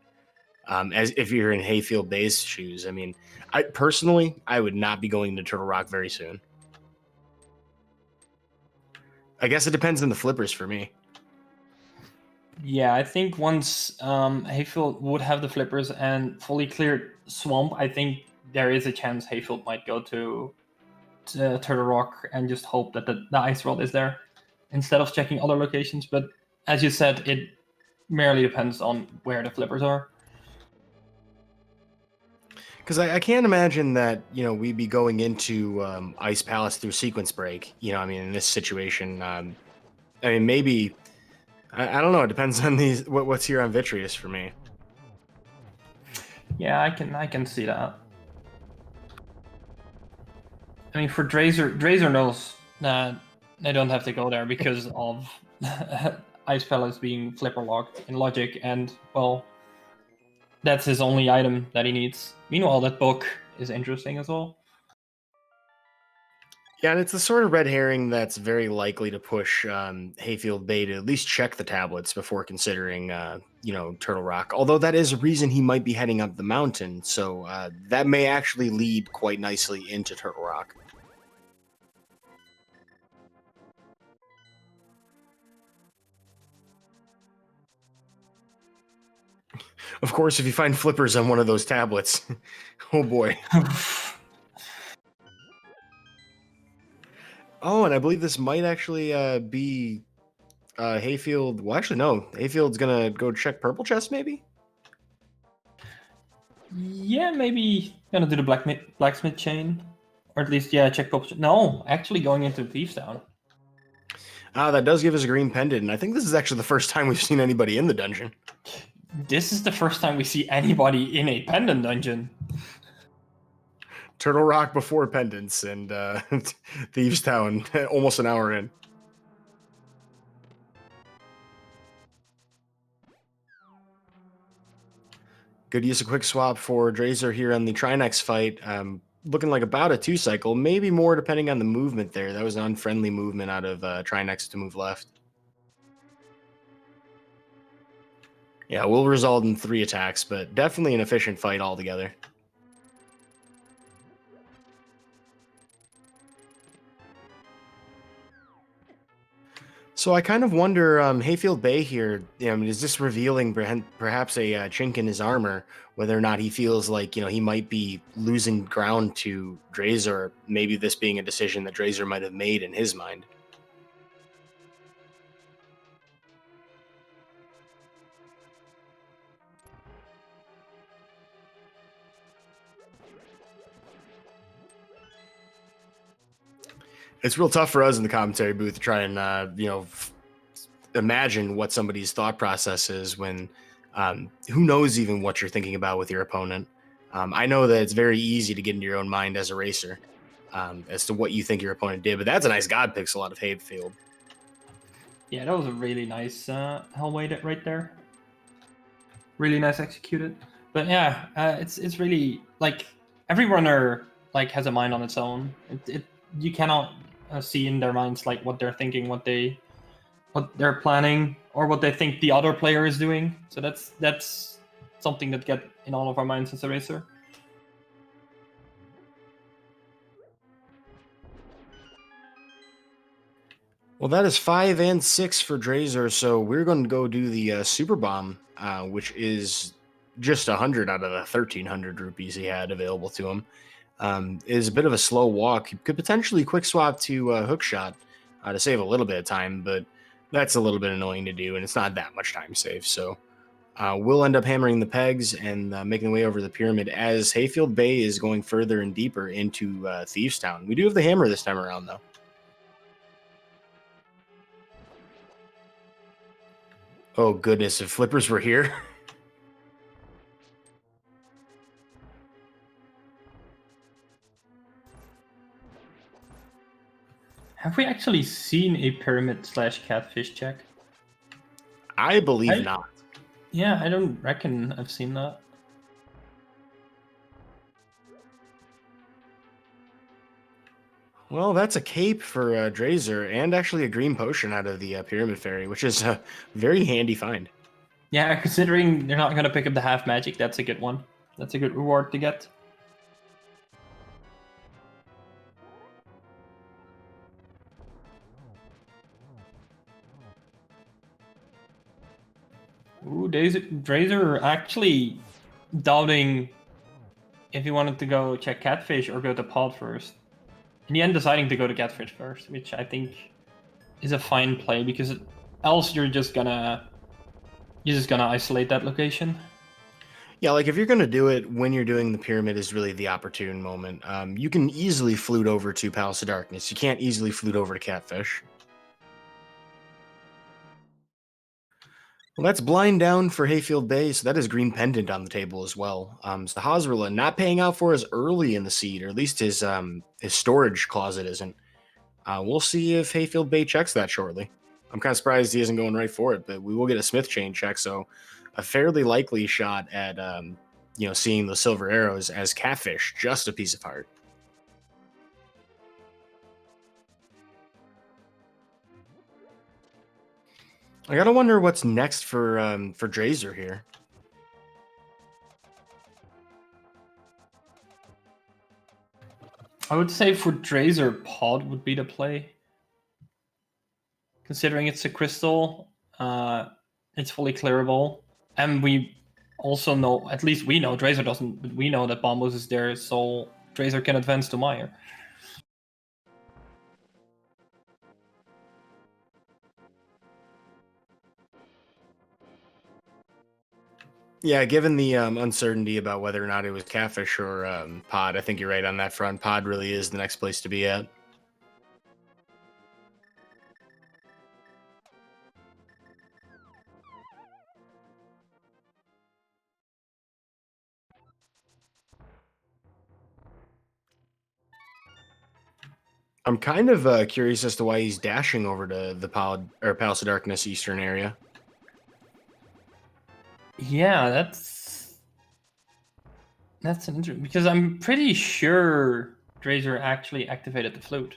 As if you're in HayfieldBay's shoes. I mean, I personally would not be going to Turtle Rock very soon. I guess it depends on the flippers for me. Yeah, I think once Hayfield would have the flippers and fully cleared Swamp, I think there is a chance Hayfield might go to Turtle Rock and just hope that the ice rod is there instead of checking other locations. But as you said, it merely depends on where the flippers are. Because I can't imagine that, you know, we'd be going into Ice Palace through sequence break. You know, I mean, in this situation, I mean, maybe, I don't know. It depends on these what's here on Vitreous for me. Yeah, I can see that. I mean, for Dr4z0or knows that they don't have to go there because of Ice Palace being flipper locked in Logic, and well, that's his only item that he needs. Meanwhile, that book is interesting as well. Yeah, and it's the sort of red herring that's very likely to push HayfieldBay to at least check the tablets before considering, you know, Turtle Rock. Although that is a reason he might be heading up the mountain, so that may actually lead quite nicely into Turtle Rock. Of course, if you find flippers on one of those tablets, oh boy. Oh, and I believe this might actually be Hayfield. Well, actually, no. Hayfield's gonna go check Purple Chest, maybe? Yeah, maybe gonna do the blacksmith chain, or at least check pop. No, actually going into Thieves Town. That does give us a green pendant, and I think this is actually the first time we've seen anybody in the dungeon. This is the first time we see anybody in a pendant dungeon. Turtle Rock before pendants, and Thieves Town almost an hour in. Good use of quick swap for Dr4z0or here on the Trinex fight. Looking like about a 2-cycle, maybe more depending on the movement there. That was an unfriendly movement out of Trinex to move left. Yeah, will result in 3 attacks, but definitely an efficient fight altogether. So I kind of wonder, HayfieldBay here, is this revealing perhaps a chink in his armor, whether or not he feels like, he might be losing ground to Dr4z0or, maybe this being a decision that Dr4z0or might have made in his mind. It's real tough for us in the commentary booth to try and, imagine what somebody's thought process is when who knows even what you're thinking about with your opponent. I know that it's very easy to get into your own mind as a racer as to what you think your opponent did, but that's a nice God pixel out of Hayfield. Yeah, that was a really nice Hellway right there. Really nice executed. But yeah, it's really like every runner like has a mind on its own. You cannot see in their minds like what they're thinking, what they're planning, or what they think the other player is doing. So that's something that get in all of our minds as a racer. Well, that is 5 and 6 for Dr4z0or, so we're going to go do the Super Bomb, which is just 100 out of the 1,300 rupees he had available to him. Is a bit of a slow walk. You could potentially quick swap to Hookshot to save a little bit of time, but that's a little bit annoying to do, and it's not that much time saved. So we'll end up hammering the pegs and making the way over the pyramid as HayfieldBay is going further and deeper into Thieves Town. We do have the hammer this time around, though. Oh, goodness, if flippers were here. Have we actually seen a pyramid / catfish check? I believe not. Yeah, I don't reckon I've seen that. Well, that's a cape for Dr4z0or and actually a green potion out of the Pyramid Fairy, which is a very handy find. Yeah, considering they're not going to pick up the half magic, that's a good one. That's a good reward to get. Ooh, Dr4z0or actually doubting if he wanted to go check catfish or go to pod first. In the end, deciding to go to catfish first, which I think is a fine play because else you're just gonna isolate that location. Yeah, like if you're going to do it when you're doing the pyramid is really the opportune moment. You can easily flute over to Palace of Darkness. You can't easily flute over to Catfish. Well, that's blind down for HayfieldBay, so that is green pendant on the table as well. So Hazrilla not paying out for us early in the seed, or at least his storage closet isn't. We'll see if HayfieldBay checks that shortly. I'm kind of surprised he isn't going right for it, but we will get a Smith chain check, so a fairly likely shot at seeing the silver arrows as Catfish, just a piece of heart. I gotta wonder what's next for Dr4z0or here. I would say for Dr4z0or, pod would be the play. Considering it's a crystal, it's fully clearable, and we also know, at least we know, Dr4z0or doesn't, but we know that Bombos is there, so Dr4z0or can advance to Meyer. Yeah, given the uncertainty about whether or not it was Catfish or Pod, I think you're right on that front. Pod really is the next place to be at. I'm kind of curious as to why he's dashing over to the Palace of Darkness Eastern area. Yeah, that's an interesting, because I'm pretty sure Dr4z0or actually activated the flute.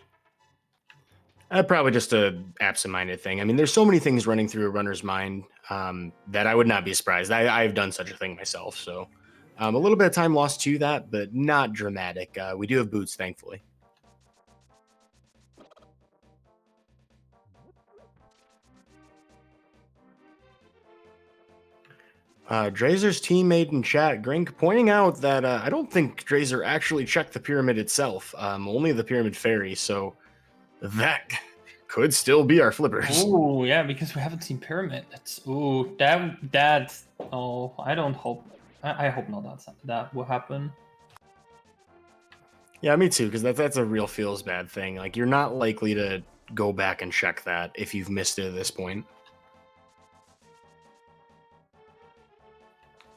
Probably just a absent-minded thing. I mean, there's so many things running through a runner's mind that I would not be surprised. I've done such a thing myself, so a little bit of time lost to that, but not dramatic. We do have boots, thankfully. Drazer's teammate in chat, Grink, pointing out that I don't think Drazer actually checked the pyramid itself, only the pyramid fairy, so that could still be our flippers. Oh yeah, because we haven't seen pyramid. That's that. Oh, I don't hope. I hope not that will happen. Yeah, me too, because that's a real feels bad thing. Like, you're not likely to go back and check that if you've missed it at this point.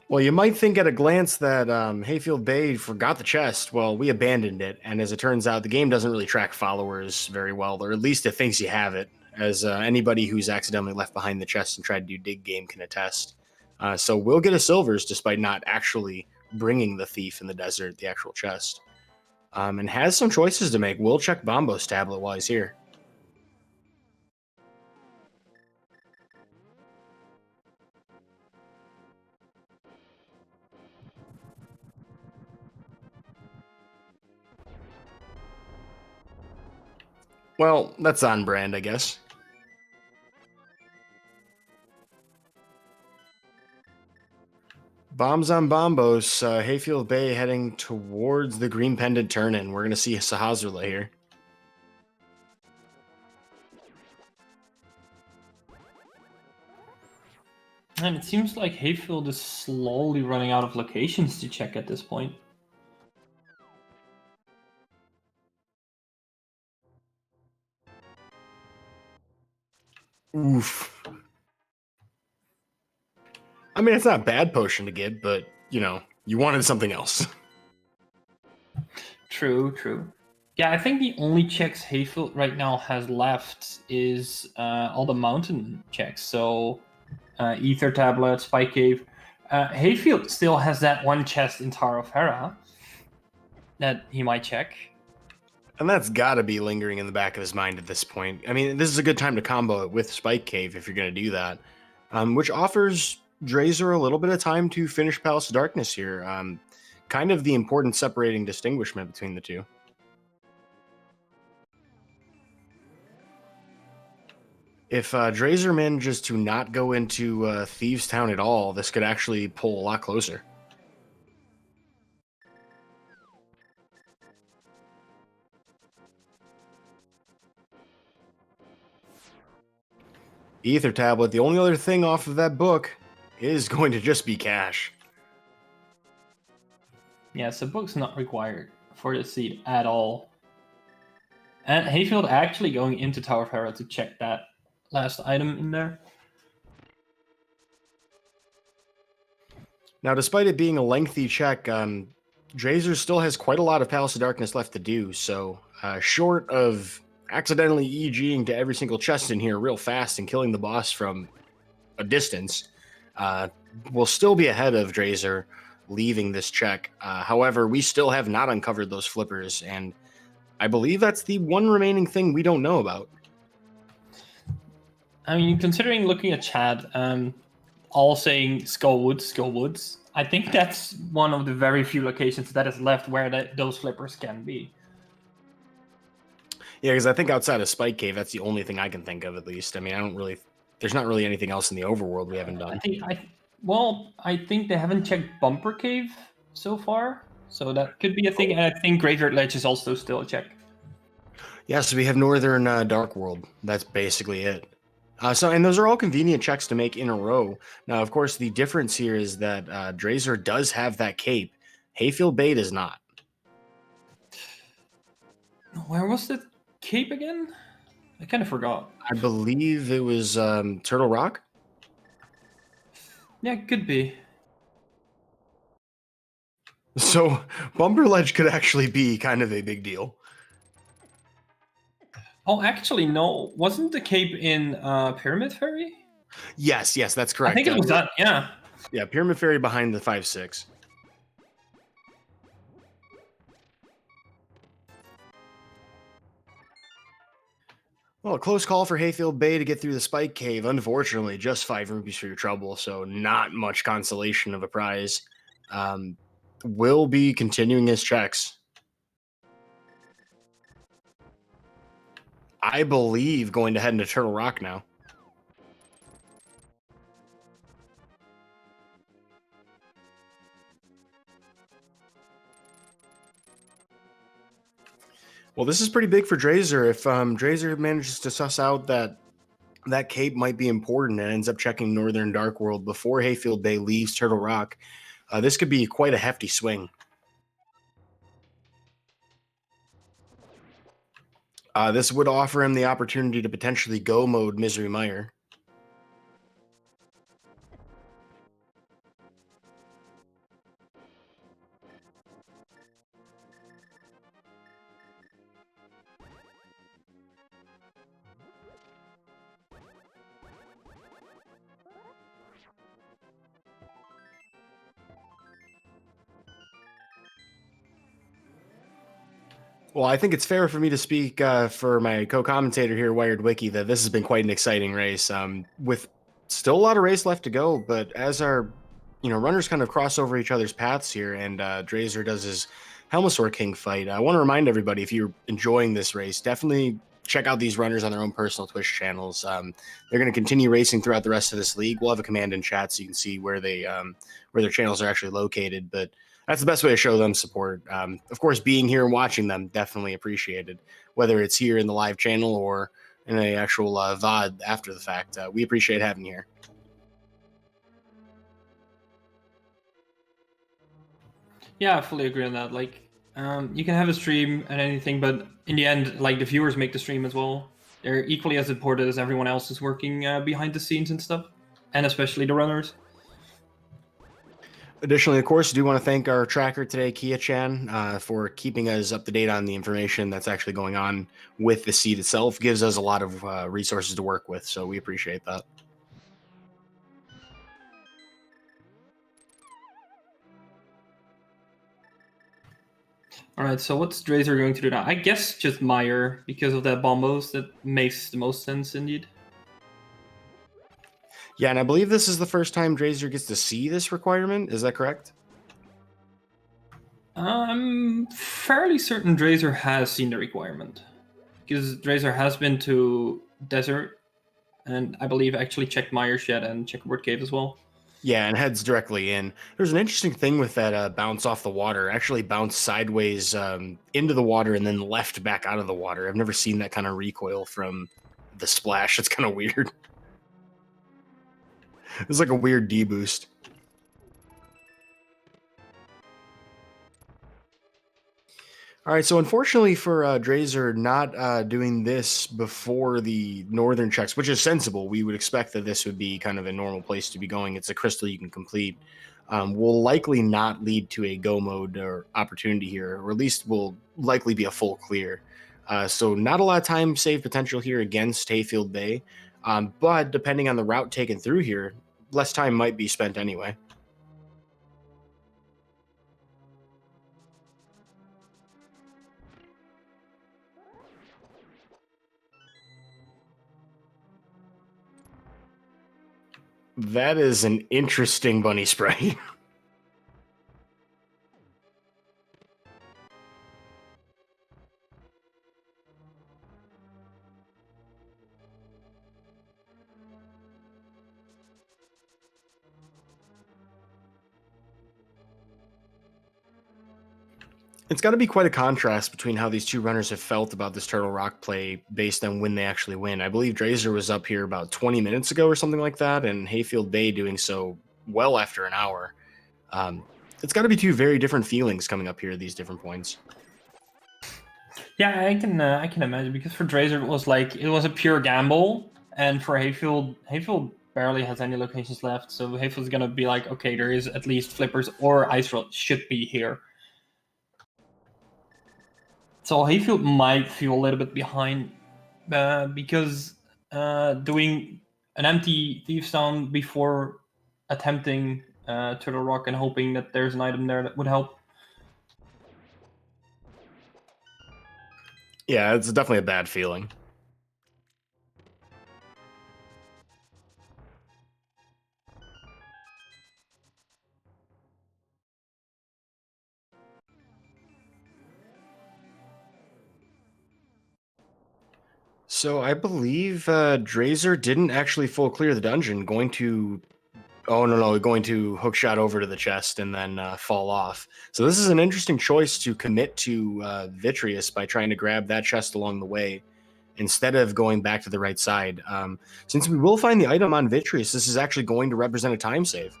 Well, you might think at a glance that HayfieldBay forgot the chest. Well, we abandoned it, and as it turns out, the game doesn't really track followers very well, or at least it thinks you have it, as anybody who's accidentally left behind the chest and tried to do dig game can attest. So we'll get a silvers despite not actually bringing the thief in the desert, the actual chest. And has some choices to make. We'll check Bombo's tablet while he's here. Well, that's on brand, I guess. Bombs on Bombos, HayfieldBay heading towards the green pendant turn-in. We're going to see Sahazrula here. And it seems like Hayfield is slowly running out of locations to check at this point. Oof. I mean, it's not a bad potion to get, but, you know, you wanted something else. True. Yeah, I think the only checks Hayfield right now has left is all the mountain checks. So Ether Tablet, Spike Cave. Hayfield still has that one chest in Tower of Hera that he might check. And that's got to be lingering in the back of his mind at this point. I mean, this is a good time to combo it with Spike Cave if you're going to do that, which offers Drazer a little bit of time to finish Palace of Darkness here. Kind of the important separating distinguishment between the two. If Drazer manages to not go into Thieves Town at all, this could actually pull a lot closer. Ether Tablet, the only other thing off of that book is going to just be cash. Yeah, so book's not required for the seed at all. And Hayfield actually going into Tower of Hera to check that last item in there. Now, despite it being a lengthy check, Drazer still has quite a lot of Palace of Darkness left to do, so short of accidentally EGing to every single chest in here real fast and killing the boss from a distance, we'll still be ahead of Drazer leaving this check. However, we still have not uncovered those flippers, and I believe that's the one remaining thing we don't know about. I mean, considering looking at chat, all saying Skullwoods, I think that's one of the very few locations that is left where those flippers can be. Yeah, because I think outside of Spike Cave, that's the only thing I can think of, at least. I mean, there's not really anything else in the overworld we haven't done. I think they haven't checked Bumper Cave so far, so that could be a thing. And I think Graveyard Ledge is also still a check. Yeah, so we have Northern Dark World. That's basically it. And those are all convenient checks to make in a row. Now, of course, the difference here is that Drazer does have that cape. HayfieldBay does not. Where was the cape again? I kind of forgot. I believe it was Turtle Rock. Yeah, could be. So Bumper Ledge could actually be kind of a big deal. Oh, actually, no. Wasn't the cape in Pyramid Fairy? Yes, that's correct. I think it was that, yeah. Yeah, Pyramid Fairy behind the 5-6. Well, a close call for HayfieldBay to get through the Spike Cave. Unfortunately, just 5 rupees for your trouble, so not much consolation of a prize. Will be continuing his checks. I believe going to head into Turtle Rock now. Well, this is pretty big for Drazer. If Drazer manages to suss out that cape might be important and ends up checking Northern Dark World before HayfieldBay leaves Turtle Rock, this could be quite a hefty swing. This would offer him the opportunity to potentially go mode Misery Mire. Well, I think it's fair for me to speak for my co-commentator here, Wired Wiki, that this has been quite an exciting race. With still a lot of race left to go, but as our runners kind of cross over each other's paths here, and Drazer does his Helmasaur King fight, I want to remind everybody, if you're enjoying this race, definitely check out these runners on their own personal Twitch channels. They're going to continue racing throughout the rest of this league. We'll have a command in chat so you can see where their channels are actually located, but that's the best way to show them support. Of course, being here and watching them, definitely appreciated, whether it's here in the live channel or in an actual VOD after the fact. We appreciate having you here. Yeah, I fully agree on that. Like, you can have a stream and anything, but in the end, like, the viewers make the stream as well. They're equally as important as everyone else who's working behind the scenes and stuff, and especially the runners. Additionally, of course, I do want to thank our tracker today, Kia-chan, for keeping us up to date on the information that's actually going on with the seed itself. Gives us a lot of resources to work with, so we appreciate that. All right, so what's Drazer going to do now? I guess just Mire, because of that bombos. That makes the most sense, indeed. Yeah, and I believe this is the first time Drazer gets to see this requirement. Is that correct? I'm fairly certain Drazer has seen the requirement, because Drazer has been to Desert, and I believe actually checked Mire Shed and Checkerboard Cave as well. Yeah, and heads directly in. There's an interesting thing with that bounce off the water. Actually bounced sideways into the water and then left back out of the water. I've never seen that kind of recoil from the splash. It's kind of weird. It's like a weird D-boost. All right, so unfortunately for Drazer not doing this before the northern checks, which is sensible. We would expect that this would be kind of a normal place to be going. It's a crystal you can complete. Will likely not lead to a go mode or opportunity here, or at least will likely be a full clear. So not a lot of time save potential here against HayfieldBay, but depending on the route taken through here, less time might be spent anyway. That is an interesting bunny spray. It's got to be quite a contrast between how these two runners have felt about this Turtle Rock play based on when they actually win. I believe Drazer was up here about 20 minutes ago or something like that, and HayfieldBay doing so well after an hour. It's got to be two very different feelings coming up here at these different points. Yeah, I can imagine, because for Drazer it was a pure gamble, and for Hayfield barely has any locations left, so Hayfield's gonna be like, okay, there is at least flippers or ice roll should be here. So Hayfield might feel a little bit behind because doing an empty Thieves Town before attempting Turtle Rock and hoping that there's an item there that would help. Yeah, it's definitely a bad feeling. So I believe Drazer didn't actually full clear the dungeon, going to Oh, no, going to hook shot over to the chest and then fall off. So this is an interesting choice to commit to Vitreous by trying to grab that chest along the way instead of going back to the right side. Since we will find the item on Vitreous, this is actually going to represent a time save.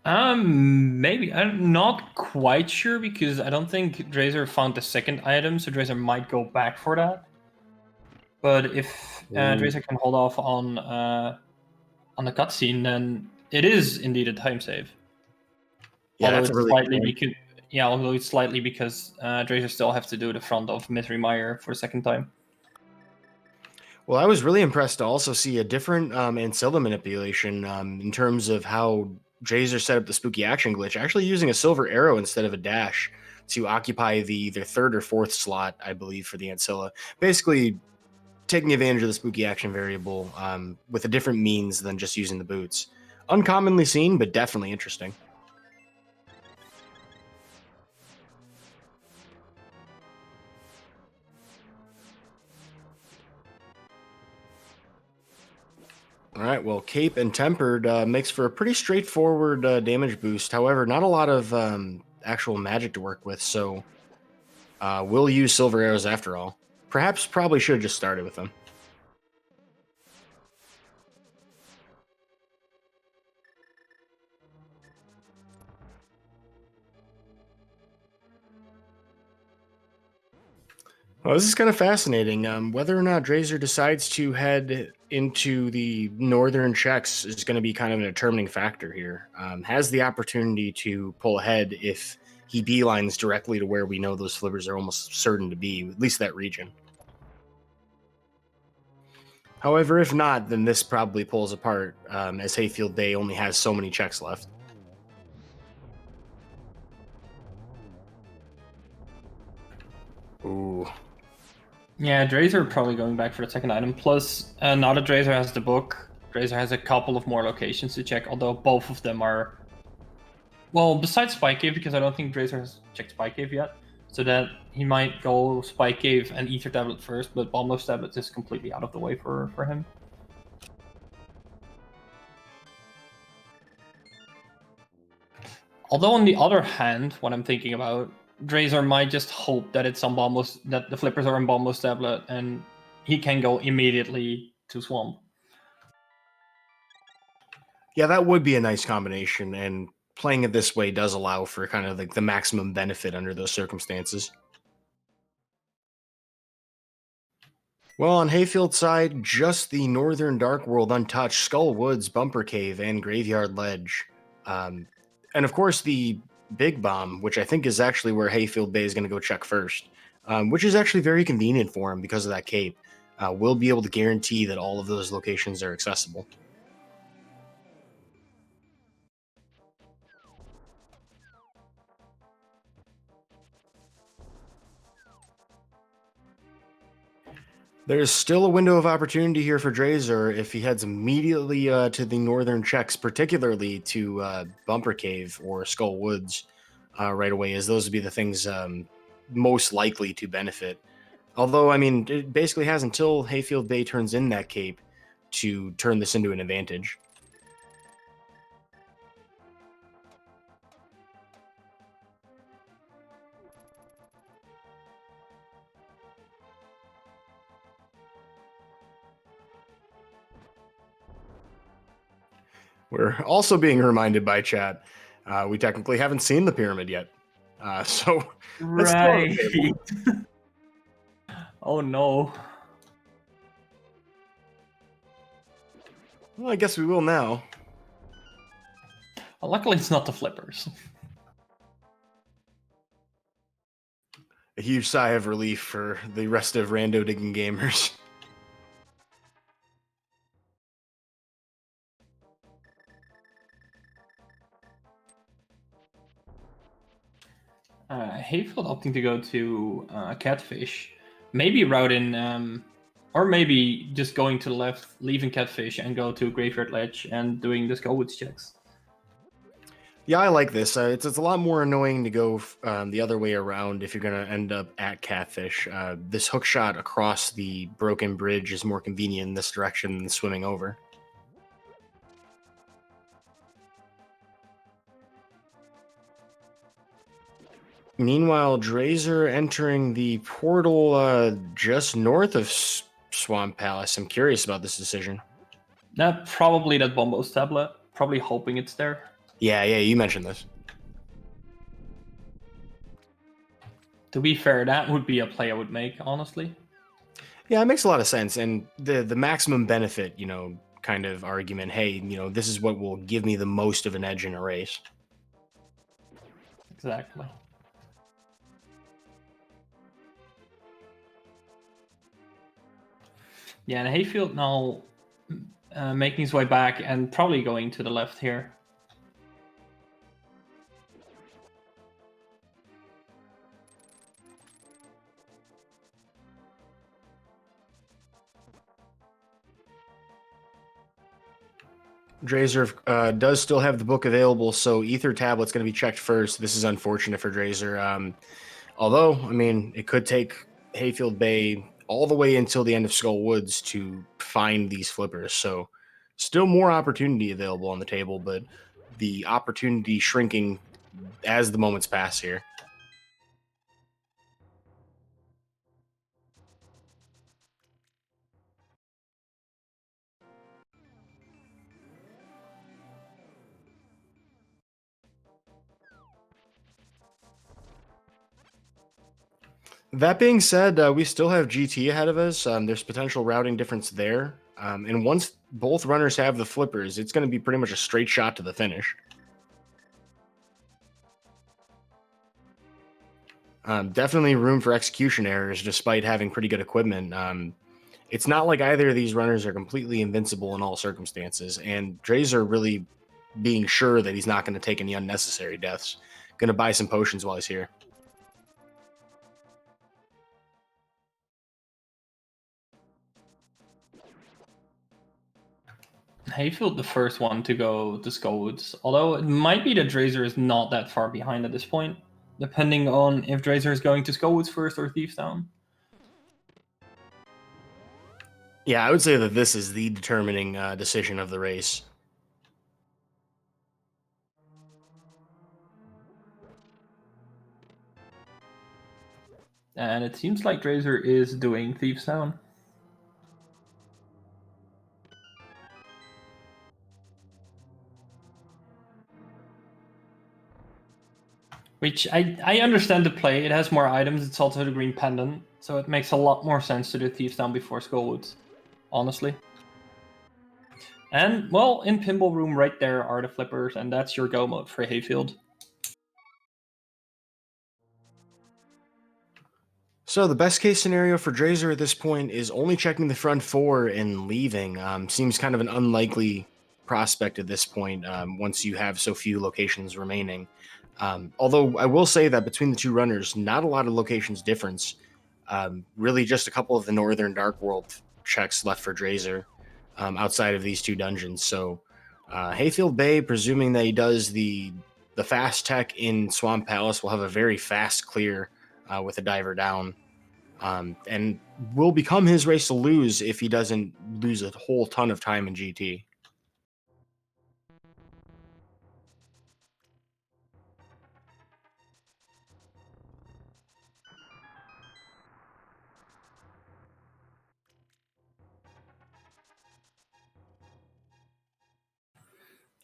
Maybe. I'm not quite sure because I don't think Drazer found the second item, so Drazer might go back for that. But if Drazer can hold off on the cutscene, then it is indeed a time save. Yeah, although that's it's a really slightly good point. because although it's slightly because Drazer still have to do the front of Mystery Mire for the second time. Well, I was really impressed to also see a different Ancilla manipulation in terms of how Drazer set up the spooky action glitch, actually using a silver arrow instead of a dash to occupy the either third or fourth slot, I believe, for the Ancilla. Basically, taking advantage of the spooky action variable with a different means than just using the boots. Uncommonly seen, but definitely interesting. All right, well, Cape and Tempered makes for a pretty straightforward damage boost. However, not a lot of actual magic to work with, so we'll use Silver Arrows after all. Probably should have just started with them. Well, this is kind of fascinating. Whether or not Drazer decides to head into the northern checks is going to be kind of a determining factor here. Has the opportunity to pull ahead if he beelines directly to where we know those flippers are almost certain to be, at least that region. However, if not, then this probably pulls apart, as HayfieldBay only has so many checks left. Ooh. Yeah, Drazer probably going back for the second item. Plus, now that Drazer has the book, Drazer has a couple of more locations to check, although both of them are... Well, besides Spy Cave, because I don't think Drazer has checked Spy Cave yet, so that he might go Spy Cave and Ether Tablet first, but Bombos Tablet is completely out of the way for him. Although on the other hand, what I'm thinking about, Drazer might just hope that it's on Bombos, that the flippers are on Bombos Tablet, and he can go immediately to Swamp. Yeah, that would be a nice combination, and playing it this way does allow for kind of like the maximum benefit under those circumstances. Well, on Hayfield's side, just the northern Dark World untouched, Skull Woods, Bumper Cave, and Graveyard Ledge. And of course, the Big Bomb, which I think is actually where HayfieldBay is going to go check first, which is actually very convenient for him because of that cape. We'll be able to guarantee that all of those locations are accessible. There's still a window of opportunity here for Drazer if he heads immediately to the northern checks, particularly to Bumper Cave or Skull Woods right away, as those would be the things most likely to benefit. Although, I mean, it basically has until HayfieldBay turns in that cape to turn this into an advantage. We're also being reminded by chat, we technically haven't seen the pyramid yet. So that's still on the table. Oh no. Well, I guess we will now. Well, luckily it's not the flippers. A huge sigh of relief for the rest of Rando digging gamers. Hayfield opting to go to Catfish. Maybe route in, or maybe just going to the left, leaving Catfish and go to Graveyard Ledge and doing the Skull Woods checks. Yeah, I like this. It's a lot more annoying to go the other way around if you're going to end up at Catfish. This hook shot across the broken bridge is more convenient in this direction than swimming over. Meanwhile, Drazer entering the portal just north of Swamp Palace. I'm curious about this decision. Probably that Bombo's tablet. Probably hoping it's there. Yeah, you mentioned this. To be fair, that would be a play I would make, honestly. Yeah, it makes a lot of sense. And the maximum benefit, kind of argument, hey, this is what will give me the most of an edge in a race. Exactly. Yeah, and Hayfield now making his way back and probably going to the left here. Drazer does still have the book available, so Ether Tablet's going to be checked first. This is unfortunate for Drazer. Although, I mean, it could take HayfieldBay all the way until the end of Skull Woods to find these flippers. So, still more opportunity available on the table, but the opportunity shrinking as the moments pass here. That being said, we still have GT ahead of us. There's potential routing difference there. And once both runners have the flippers, it's going to be pretty much a straight shot to the finish. Definitely room for execution errors despite having pretty good equipment. It's not like either of these runners are completely invincible in all circumstances, and Drazer really being sure that he's not going to take any unnecessary deaths. Going to buy some potions while he's here. Hayfield the first one to go to Skull Woods, although it might be that Drazer is not that far behind at this point, depending on if Drazer is going to Skull Woods first or Thieves Town. Yeah, I would say that this is the determining decision of the race. And it seems like Drazer is doing Thieves Town. Which I understand the play. It has more items. It's also the green pendant. So it makes a lot more sense to do Thieves Town before Skullwoods, honestly. And, well, in Pinball Room right there are the flippers, and that's your go mode for Hayfield. So the best case scenario for Drazer at this point is only checking the front four and leaving. Seems kind of an unlikely prospect at this point once you have so few locations remaining. Although I will say that between the two runners, not a lot of locations difference. Really just a couple of the Northern Dark World checks left for Drazer outside of these two dungeons. So HayfieldBay, presuming that he does the fast tech in Swamp Palace, will have a very fast clear with a diver down. And will become his race to lose if he doesn't lose a whole ton of time in GT.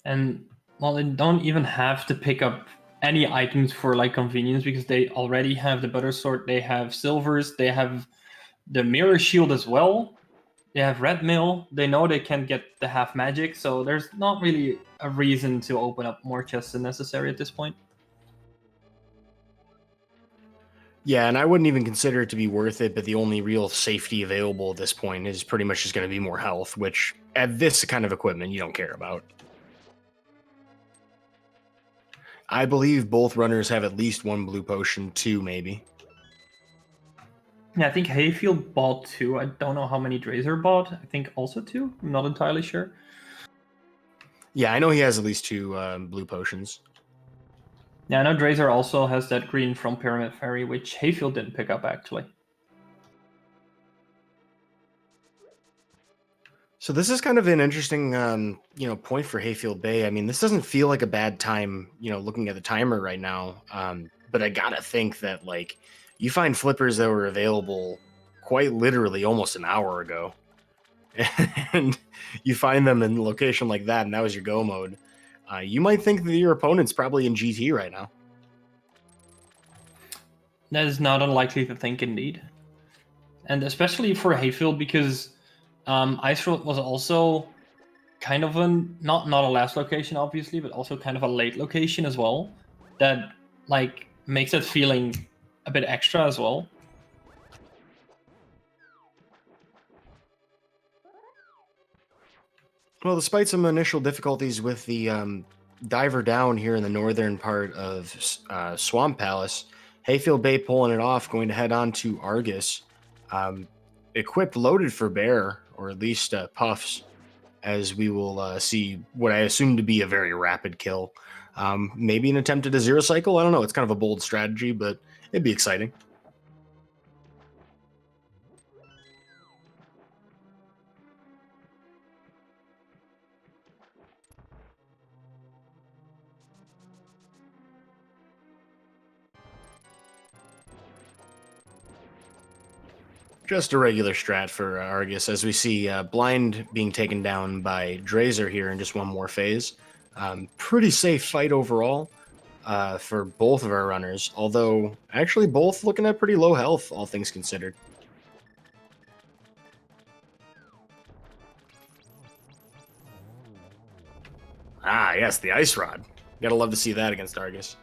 And, well, they don't even have to pick up any items for, like, convenience because they already have the Butter Sword, they have Silvers, they have the Mirror Shield as well. They have Red Mill. They know they can get the half magic, so there's not really a reason to open up more chests than necessary at this point. Yeah, and I wouldn't even consider it to be worth it, but the only real safety available at this point is pretty much just going to be more health, which at this kind of equipment you don't care about. I believe both runners have at least one blue potion, two maybe. Yeah, I think Hayfield bought two. I don't know how many Drazer bought. I think also two. I'm not entirely sure. Yeah, I know he has at least two blue potions. Yeah, I know Drazer also has that green from Pyramid Fairy, which Hayfield didn't pick up actually. So this is kind of an interesting, point for HayfieldBay. I mean, this doesn't feel like a bad time, looking at the timer right now. but I gotta think that like you find flippers that were available quite literally almost an hour ago, and you find them in a location like that, and that was your go mode. You might think that your opponent's probably in GT right now. That is not unlikely to think, indeed. And especially for Hayfield, because Ice Road was also kind of not a last location, obviously, but also kind of a late location as well. That like makes it feeling a bit extra as well. Well, despite some initial difficulties with the diver down here in the northern part of Swamp Palace, HayfieldBay pulling it off, going to head on to Argus, equipped, loaded for bear, or at least puffs, as we will see what I assume to be a very rapid kill. Maybe an attempt at a zero cycle. I don't know. It's kind of a bold strategy, but it'd be exciting. Just a regular strat for Argus, as we see Blind being taken down by Dr4z0or here in just one more phase. Pretty safe fight overall for both of our runners, although actually both looking at pretty low health, all things considered. Ah, yes, the Ice Rod. Gotta love to see that against Argus.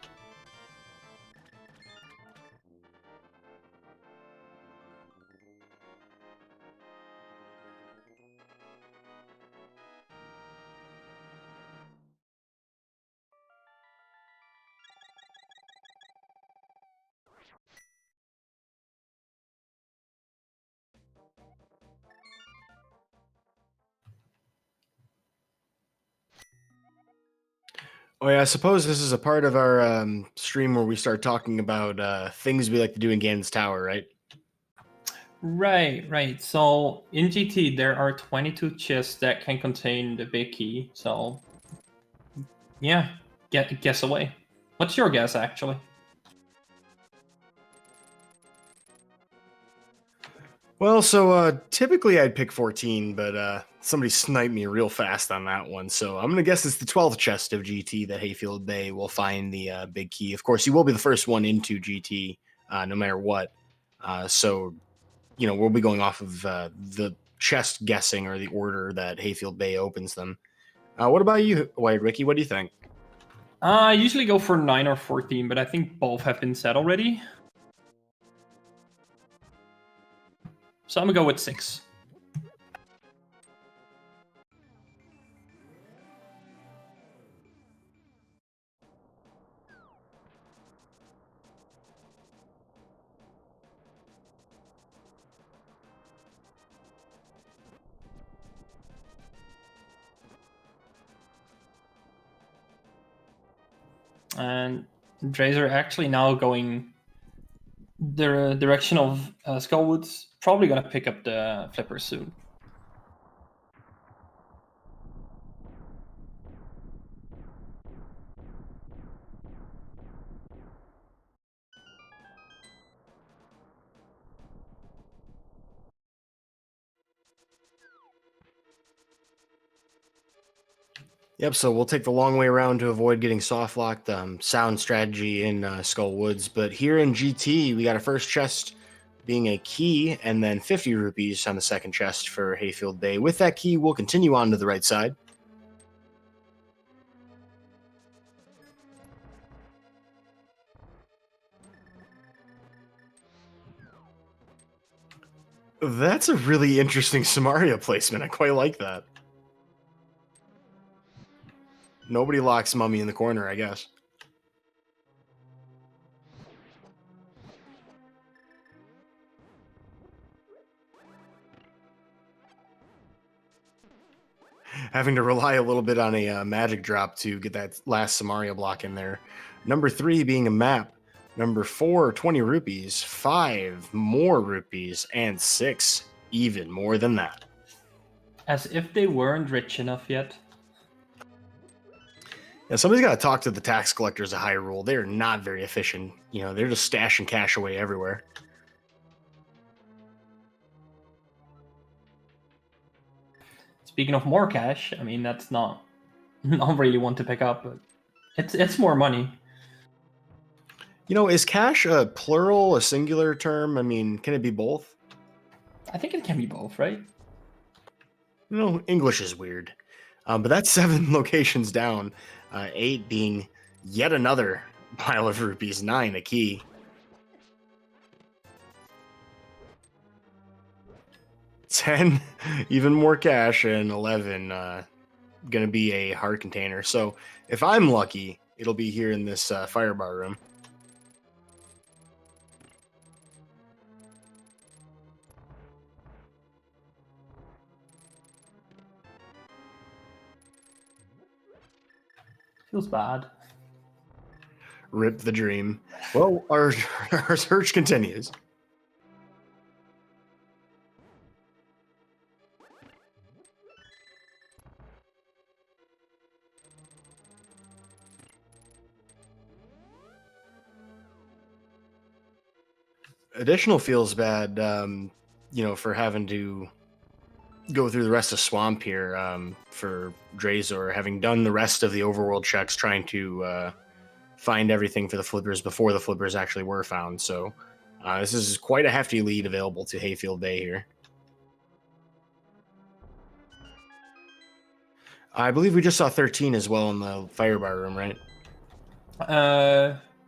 Oh yeah, I suppose this is a part of our stream where we start talking about things we like to do in Ganon's Tower, right? Right. So in GT, there are 22 chests that can contain the big key. So yeah, guess away. What's your guess, actually? Well, so typically I'd pick 14, but somebody sniped me real fast on that one. So I'm going to guess it's the 12th chest of GT that HayfieldBay will find the big key. Of course, you will be the first one into GT no matter what. So, you know, we'll be going off of the chest guessing or the order that HayfieldBay opens them. What about you, White Ricky? What do you think? I usually go for 9 or 14, but I think both have been said already. So I'm gonna go with 6. And Dr4z0or actually now going the direction of Skullwoods. Probably gonna pick up the flipper soon. Yep, so we'll take the long way around to avoid getting soft locked. Sound strategy in Skull Woods. But here in GT, we got a first chest being a key and then 50 rupees on the second chest for HayfieldBay. With that key, we'll continue on to the right side. That's a really interesting Samaria placement. I quite like that. Nobody locks Mummy in the corner, I guess. Having to rely a little bit on a magic drop to get that last Samaria block in there. Number 3 being a map. Number 4, 20 rupees. 5 more rupees. And 6, even more than that. As if they weren't rich enough yet. Yeah, somebody's got to talk to the tax collectors of Hyrule. They're not very efficient. They're just stashing cash away everywhere. Speaking of more cash, I mean that's not really one to pick up, but it's more money. Is cash a plural, a singular term? I mean, can it be both? I think it can be both, right? English is weird. But that's 7 locations down. 8 being yet another pile of rupees. 9 a key. 10 even more cash, and 11 gonna be a heart container. So if I'm lucky, it'll be here in this firebar room. Feels bad. Rip the dream. Well, our search continues. Additional feels bad, for having to go through the rest of Swamp here for Drazor, having done the rest of the overworld checks, trying to find everything for the flippers before the flippers actually were found. So this is quite a hefty lead available to HayfieldBay here. I believe we just saw 13 as well in the firebar room, right?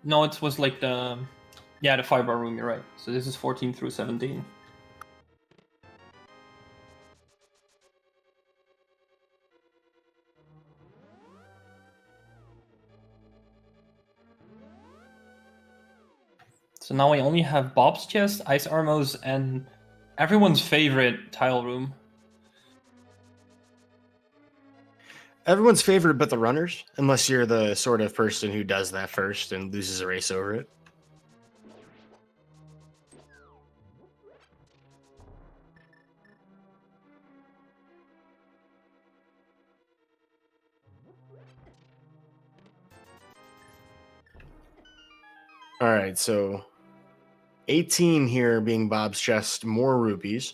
No, it was like the firebar room, you're right. So this is 14 through 17. So now we only have Bob's chest, Ice Armos, and everyone's favorite tile room. Everyone's favorite but the runners, unless you're the sort of person who does that first and loses a race over it. All right, so 18 here being Bob's chest, more rupees.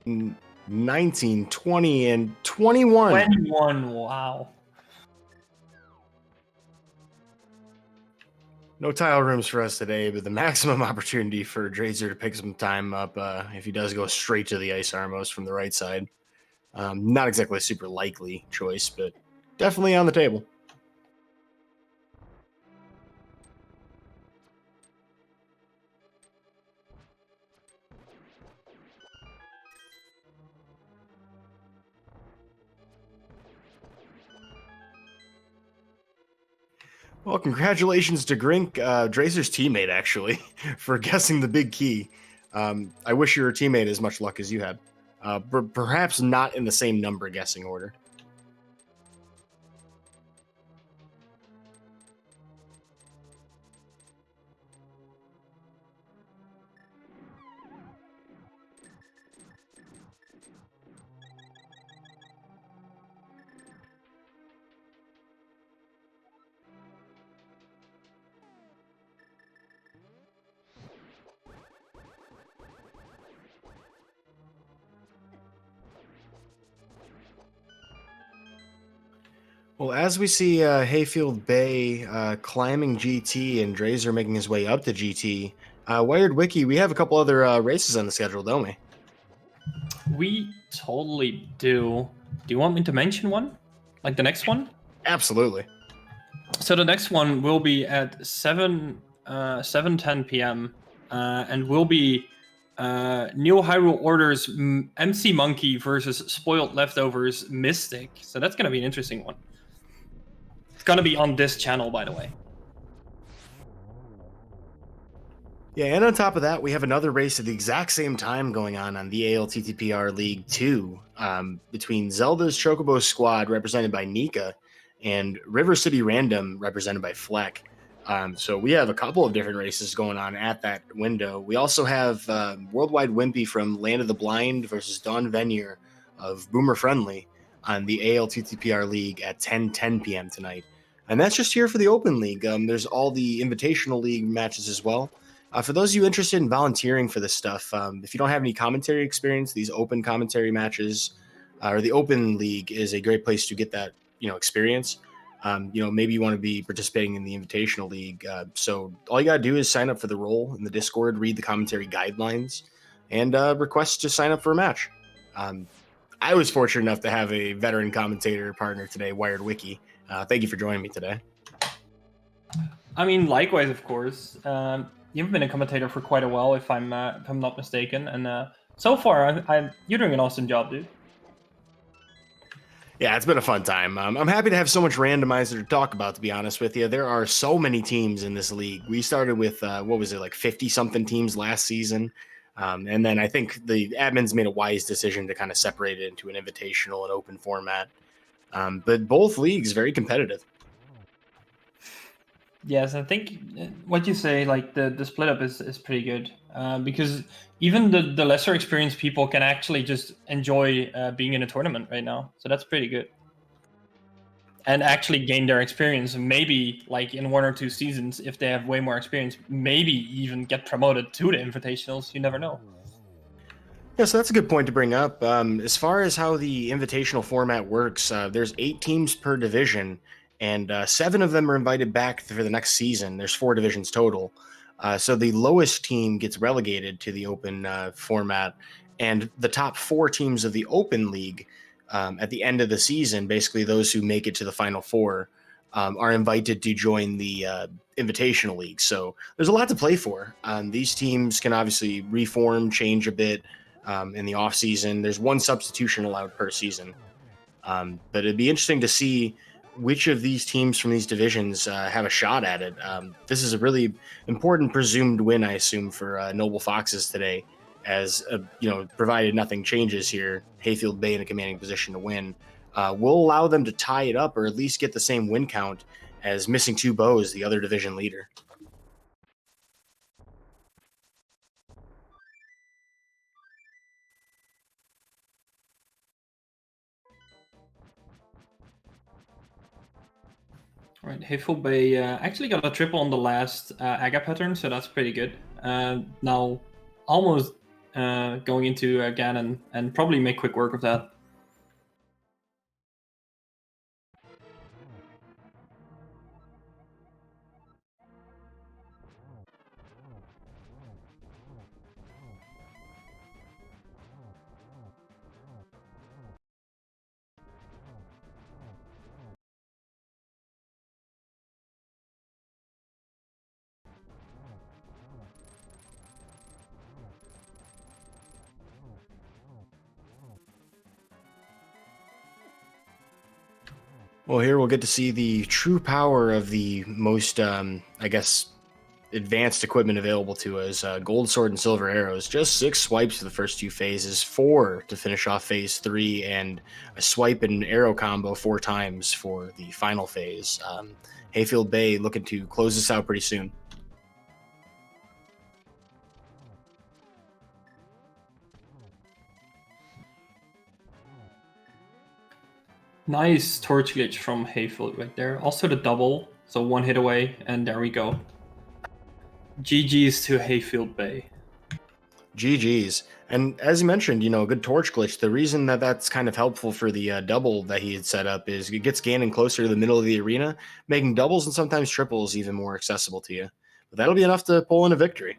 Mm, 19, 20, and 21. 21, wow. No tile rooms for us today, but the maximum opportunity for Drazor to pick some time up if he does go straight to the Ice Armos from the right side. Not exactly a super likely choice, but definitely on the table. Well, congratulations to Grink, Drazor's teammate, actually, for guessing the big key. I wish your teammate as much luck as you had. Perhaps not in the same number guessing order. Well, as we see HayfieldBay climbing GT and Drazor making his way up to GT, Wired Wiki, we have a couple other races on the schedule, don't we? We totally do. Do you want me to mention one? Like the next one? Absolutely. So the next one will be at 7:10 p.m. And will be New Hyrule Order's MC Monkey versus Spoiled Leftovers Mystic. So that's gonna be an interesting one. It's gonna be on this channel, by the way. Yeah, and on top of that, we have another race at the exact same time going on the ALTTPR League 2 between Zelda's Chocobo Squad, represented by Nika, and River City Random, represented by Fleck. So we have a couple of different races going on at that window. We also have Worldwide Wimpy from Land of the Blind versus Don Venier of Boomer Friendly on the ALTTPR League at 10:10 p.m. tonight. And that's just here for the Open League. There's all the Invitational League matches as well. For those of you interested in volunteering for this stuff, if you don't have any commentary experience, these open commentary matches or the Open League is a great place to get that experience. Maybe you want to be participating in the Invitational League. So all you got to do is sign up for the role in the Discord, read the commentary guidelines, and request to sign up for a match. I was fortunate enough to have a veteran commentator partner today, Wired Wiki. Thank you for joining me today. I mean, likewise, of course. You've been a commentator for quite a while, if I'm not mistaken, and so far, you're doing an awesome job, dude. Yeah, it's been a fun time. I'm happy to have so much randomizer to talk about, to be honest with you. There are so many teams in this league. We started with, what was it, like 50 something teams last season. And then I think the admins made a wise decision to kind of separate it into an invitational and open format. But both leagues very competitive. Yes, I think what you say, like the split up is pretty good because even the lesser experienced people can actually just enjoy being in a tournament right now. So that's pretty good. And actually gain their experience. Maybe like in 1 or 2 seasons, if they have way more experience, maybe even get promoted to the invitationals. You never know. Yeah, so that's a good point to bring up. As far as how the invitational format works, there's 8 teams per division, and 7 of them are invited back for the next season. There's 4 divisions total. So the lowest team gets relegated to the open format, and the top 4 teams of the open league at the end of the season, basically those who make it to the final 4, are invited to join the invitational league. So there's a lot to play for. These teams can obviously reform, change a bit in the off season. There's 1 substitution allowed per season, but it'd be interesting to see which of these teams from these divisions have a shot at it. This is a really important presumed win, I assume, for Noble Foxes today, as provided nothing changes here, HayfieldBay in a commanding position to win. Will allow them to tie it up or at least get the same win count as Missing Two Bows, the other division leader. All right, HayfieldBay actually got a triple on the last Aga pattern, so that's pretty good. Now, almost going into Ganon and probably make quick work of that. Well, here we'll get to see the true power of the most, advanced equipment available to us. Gold Sword and Silver Arrows. Just 6 swipes for the first 2 phases, 4 to finish off phase 3, and a swipe and arrow combo 4 times for the final phase. HayfieldBay looking to close this out pretty soon. Nice torch glitch from Hayfield right there. Also the double, so 1 hit away, and there we go. GG's to HayfieldBay. GG's. And as you mentioned, a good torch glitch. The reason that that's kind of helpful for the double that he had set up is it gets Ganon closer to the middle of the arena, making doubles and sometimes triples even more accessible to you. But that'll be enough to pull in a victory.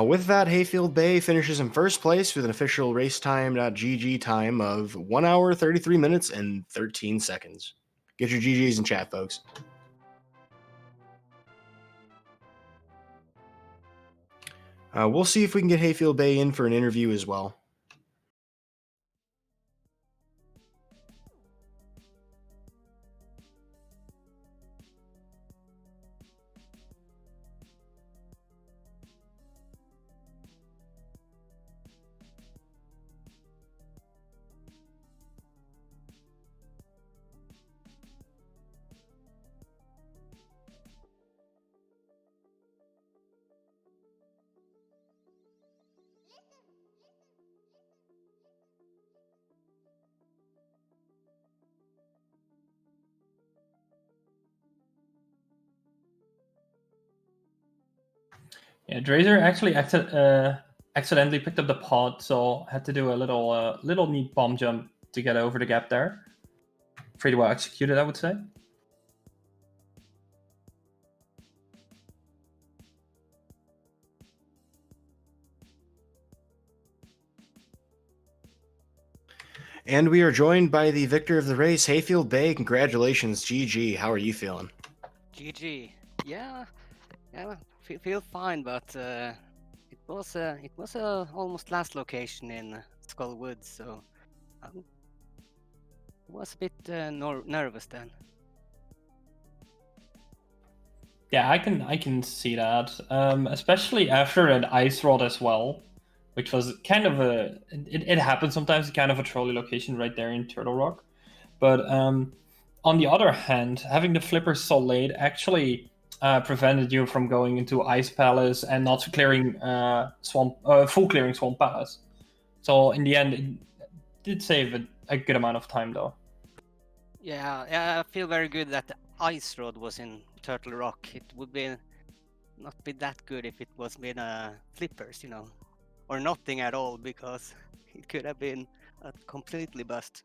With that, HayfieldBay finishes in first place with an official racetime.gg time of 1 hour, 33 minutes, and 13 seconds. Get your GGs in chat, folks. We'll see if we can get HayfieldBay in for an interview as well. Yeah, Drazor actually accidentally picked up the pod, so had to do a little neat bomb jump to get over the gap there. Pretty well executed, I would say. And we are joined by the victor of the race, HayfieldBay. Congratulations, GG. How are you feeling? GG. Yeah, feel fine, but it was almost last location in Skull Woods, so I was a bit nervous then. Yeah, I can see that, especially after an ice rod as well, which was kind of it happens sometimes, kind of a trolley location right there in Turtle Rock. But on the other hand, having the flipper so late actually prevented you from going into Ice Palace and not clearing full clearing Swamp Palace. So in the end, it did save a good amount of time, though. Yeah, I feel very good that the ice rod was in Turtle Rock. It would be not be that good if it was been flippers, or nothing at all, because it could have been a completely bust.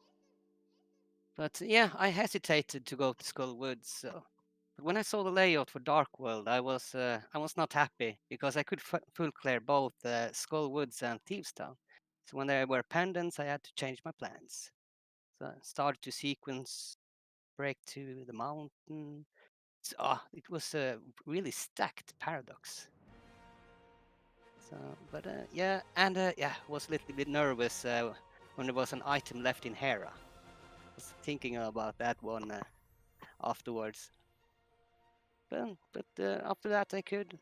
But yeah, I hesitated to go to Skull Woods. So. But when I saw the layout for Dark World, I was not happy because I could full clear both Skull Woods and Thieves Town. So when there were pendants, I had to change my plans. So I started to sequence break to the mountain. So, it was a really stacked paradox. So, but yeah, and was a little bit nervous when there was an item left in Hera. I was thinking about that one afterwards. But after that, I could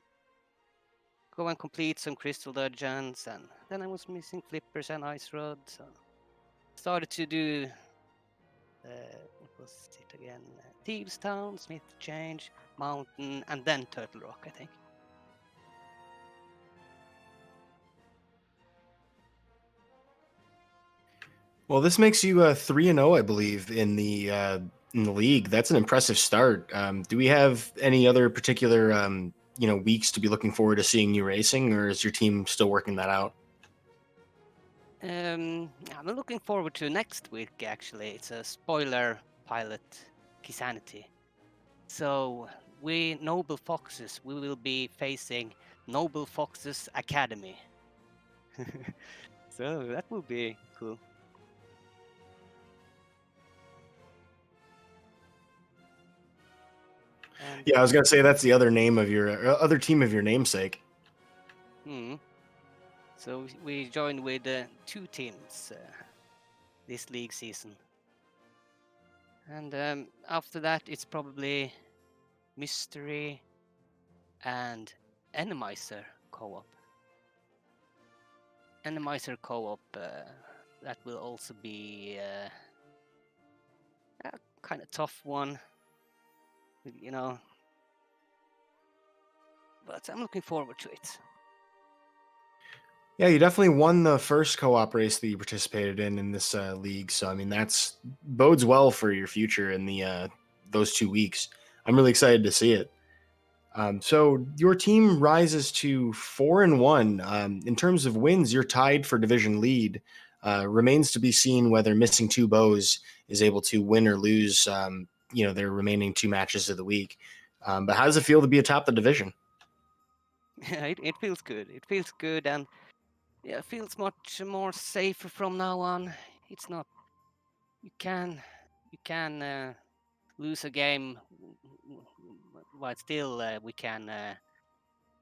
go and complete some crystal dungeons, and then I was missing flippers and ice rods. So started to do what was it again? Thieves Town, Smith Change, Mountain, and then Turtle Rock, I think. Well, this makes you 3-0, I believe, in the league. That's an impressive start. Do we have any other particular weeks to be looking forward to seeing you racing, or is your team still working that out? I'm looking forward to next week. Actually, it's a spoiler pilot, Kisanity. So we Noble Foxes, we will be facing Noble Foxes Academy. So that will be cool. And, Yeah, I was gonna say that's the other name of your other team of your namesake. So we joined with 2 teams this league season. And after that, it's probably Mystery and Enemizer co-op. Enemizer co-op, that will also be a kind of tough one, but I'm looking forward to it. Yeah, you definitely won the first co-op race that you participated in this league. So I mean, that's bodes well for your future in the those 2 weeks. I'm really excited to see it. So your team rises to 4-1. In terms of wins, you're tied for division lead. Remains to be seen whether missing 2 bows is able to win or lose. Their remaining 2 matches of the week. But how does it feel to be atop the division? Yeah, it feels good. It feels good, and yeah, it feels much more safer from now on. It's not you can lose a game, but still we can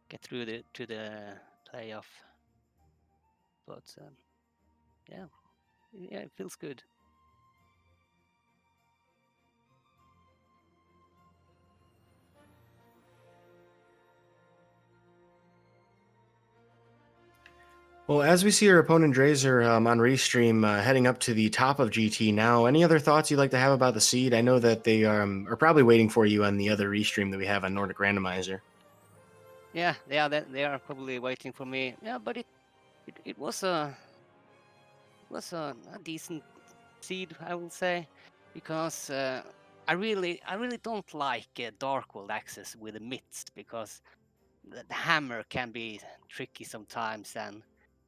get through to the playoff. But yeah, it feels good. Well, as we see our opponent Drazor on Restream heading up to the top of GT now, any other thoughts you'd like to have about the seed? I know that they are probably waiting for you on the other Restream that we have on Nordic Randomizer. Yeah, they are probably waiting for me. Yeah, but it was a decent seed, I will say, because I really don't like Dark World access with the myths, because the hammer can be tricky sometimes, and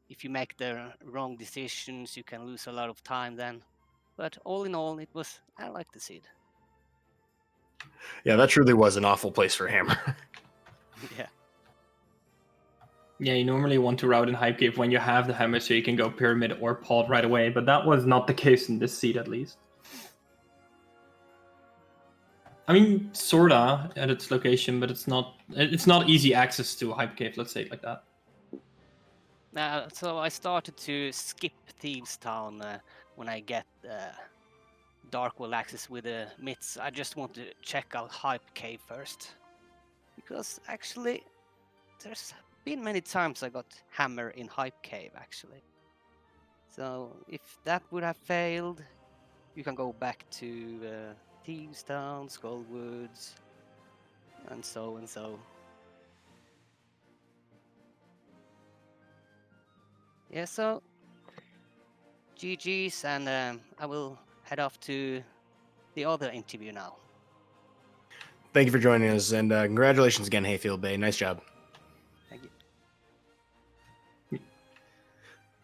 if you make the wrong decisions, you can lose a lot of time then. But all in all, I like the seed. Yeah, that truly was an awful place for Hammer. Yeah. Yeah, you normally want to route in Hype Cave when you have the hammer so you can go pyramid or pod right away, but that was not the case in this seed at least. I mean, sorta at its location, but it's not easy access to Hype Cave, let's say it like that. So I started to skip Thieves Town when I get Dark World access with the myths. I just want to check out Hype Cave first, because actually there's been many times I got hammer in Hype Cave actually. So if that would have failed, you can go back to Thieves Town, Skullwoods, and so and so. Yeah, so GG's, and I will head off to the other interview now. Thank you for joining us, and congratulations again, HayfieldBay. Nice job. Thank you.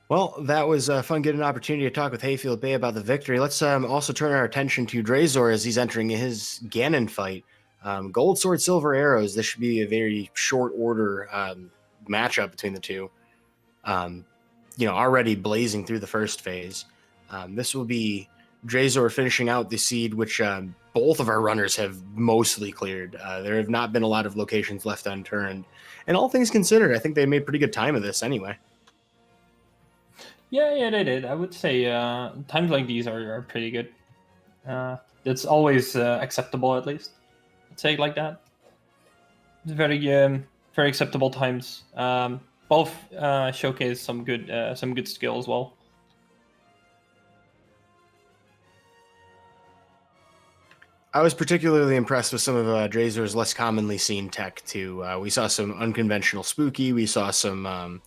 Well, that was fun getting an opportunity to talk with HayfieldBay about the victory. Let's also turn our attention to Dr4z0or as he's entering his Ganon fight. Gold sword, silver arrows. This should be a very short order matchup between the two. Already blazing through the first phase. This will be Dr4z0or finishing out the seed, which both of our runners have mostly cleared. There have not been a lot of locations left unturned. And all things considered, I think they made pretty good time of this anyway. Yeah, they did. I would say times like these are pretty good. It's always acceptable, at least. I'd say it like that. It's very acceptable times. Both showcase some good skill as well. I was particularly impressed with some of Dr4z0or's less commonly seen tech too. We saw some unconventional spooky. We saw some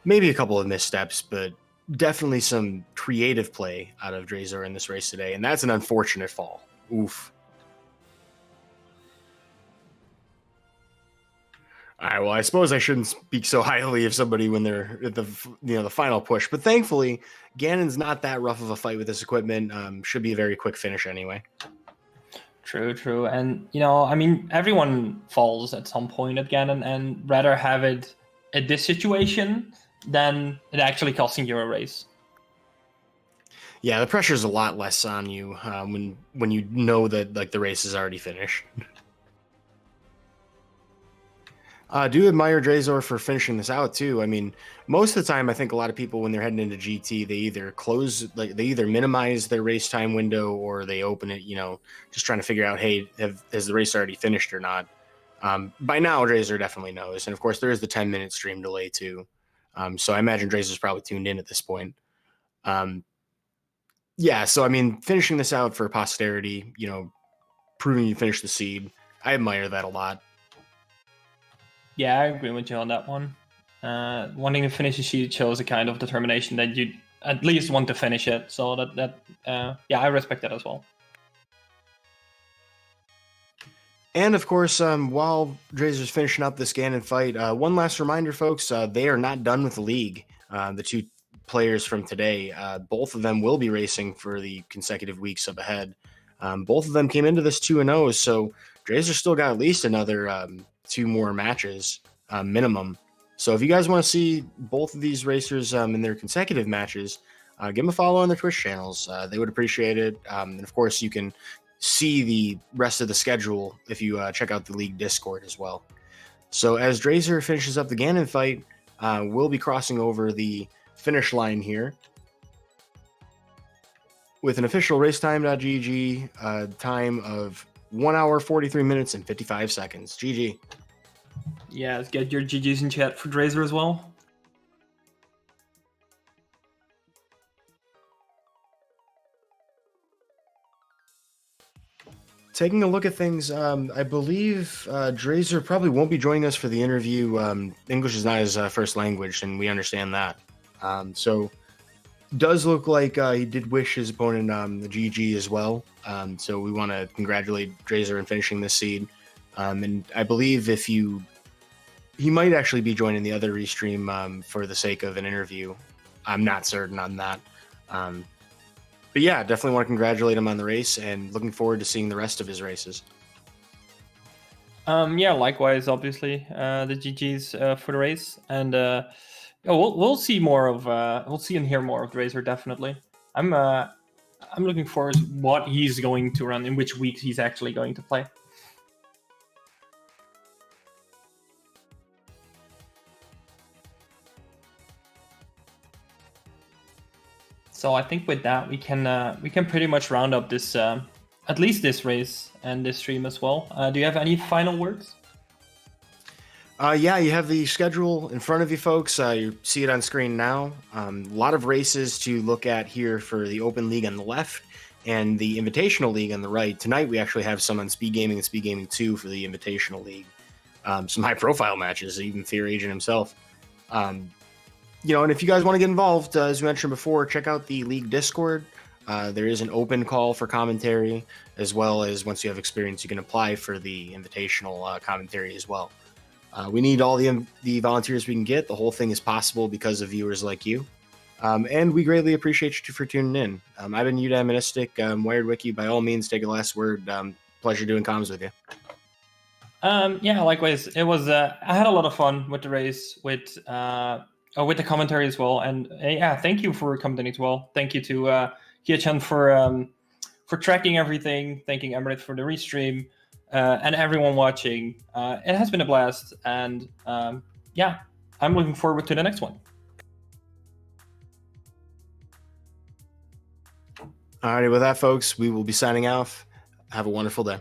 maybe a couple of missteps, but definitely some creative play out of Dr4z0or in this race today, and that's an unfortunate fall. Oof. All right, well, I suppose I shouldn't speak so highly of somebody when they're at the final push, but thankfully, Ganon's not that rough of a fight with this equipment. Should be a very quick finish anyway. True, and I mean, everyone falls at some point at Ganon, and rather have it at this situation than it actually costing you a race. Yeah, the pressure's a lot less on you when you know that like the race is already finished. I do admire Dr4z0or for finishing this out too. I mean, most of the time, I think a lot of people when they're heading into GT, they either minimize their race time window or they open it. Just trying to figure out, hey, has the race already finished or not? By now, Dr4z0or definitely knows, and of course, there is the 10-minute stream delay too. So I imagine Dr4z0or's probably tuned in at this point. Yeah, so I mean, finishing this out for posterity, proving you finished the seed, I admire that a lot. Yeah, I agree with you on that one. Wanting to finish the sheet shows a kind of determination that you at least want to finish it. So I respect that as well. And of course, while Dr4z0or's finishing up this Ganon fight, one last reminder, folks, they are not done with the league. The two players from today, both of them will be racing for the consecutive weeks up ahead. Both of them came into this 2-0, so Dr4z0or still got at least another 2 more matches minimum. So if you guys want to see both of these racers in their consecutive matches, give them a follow on their Twitch channels. They would appreciate it. And of course, you can see the rest of the schedule if you check out the league Discord as well. So as Dr4z0or finishes up the Ganon fight, we'll be crossing over the finish line here with an official racetime.gg time of 1 hour, 43 minutes, and 55 seconds. GG. Yeah, get your GGs in chat for Dr4z0or as well. Taking a look at things, I believe Dr4z0or probably won't be joining us for the interview. English is not his first language, and we understand that. So does look like he did wish his opponent the GG as well. So we want to congratulate Dr4z0or in finishing this seed. And I believe if you he might actually be joining the other restream for the sake of an interview. I'm not certain on that. But yeah, definitely want to congratulate him on the race and looking forward to seeing the rest of his races. Yeah, likewise, obviously, the GGs for the race, and we'll see more of we'll see and hear more of the racer, definitely. I'm looking forward to what he's going to run, in which weeks he's actually going to play. So I think with that we can pretty much round up this at least this race and this stream as well. Do you have any final words? Yeah, you have the schedule in front of you, folks. You see it on screen now. A lot of races to look at here for the Open League on the left and the Invitational League on the right. Tonight, we actually have some on Speed Gaming and Speed Gaming 2 for the Invitational League. Some high-profile matches, even Fear Agent himself. And if you guys want to get involved, as we mentioned before, check out the League Discord. There is an open call for commentary, as well as once you have experience, you can apply for the invitational commentary as well. We need all the volunteers we can get. The whole thing is possible because of viewers like you. And we greatly appreciate you for tuning in. I've been UDAM Mystic, Wired Wiki. By all means, take a last word. Pleasure doing comms with you. Yeah, likewise. It was. I had a lot of fun with the race, with the commentary as well. And yeah, thank you for commenting as well. Thank you to Hiachan for tracking everything. Thanking Emirates for the restream. And everyone watching. It has been a blast, and yeah, I'm looking forward to the next one. Alrighty, with that, folks, we will be signing off. Have a wonderful day.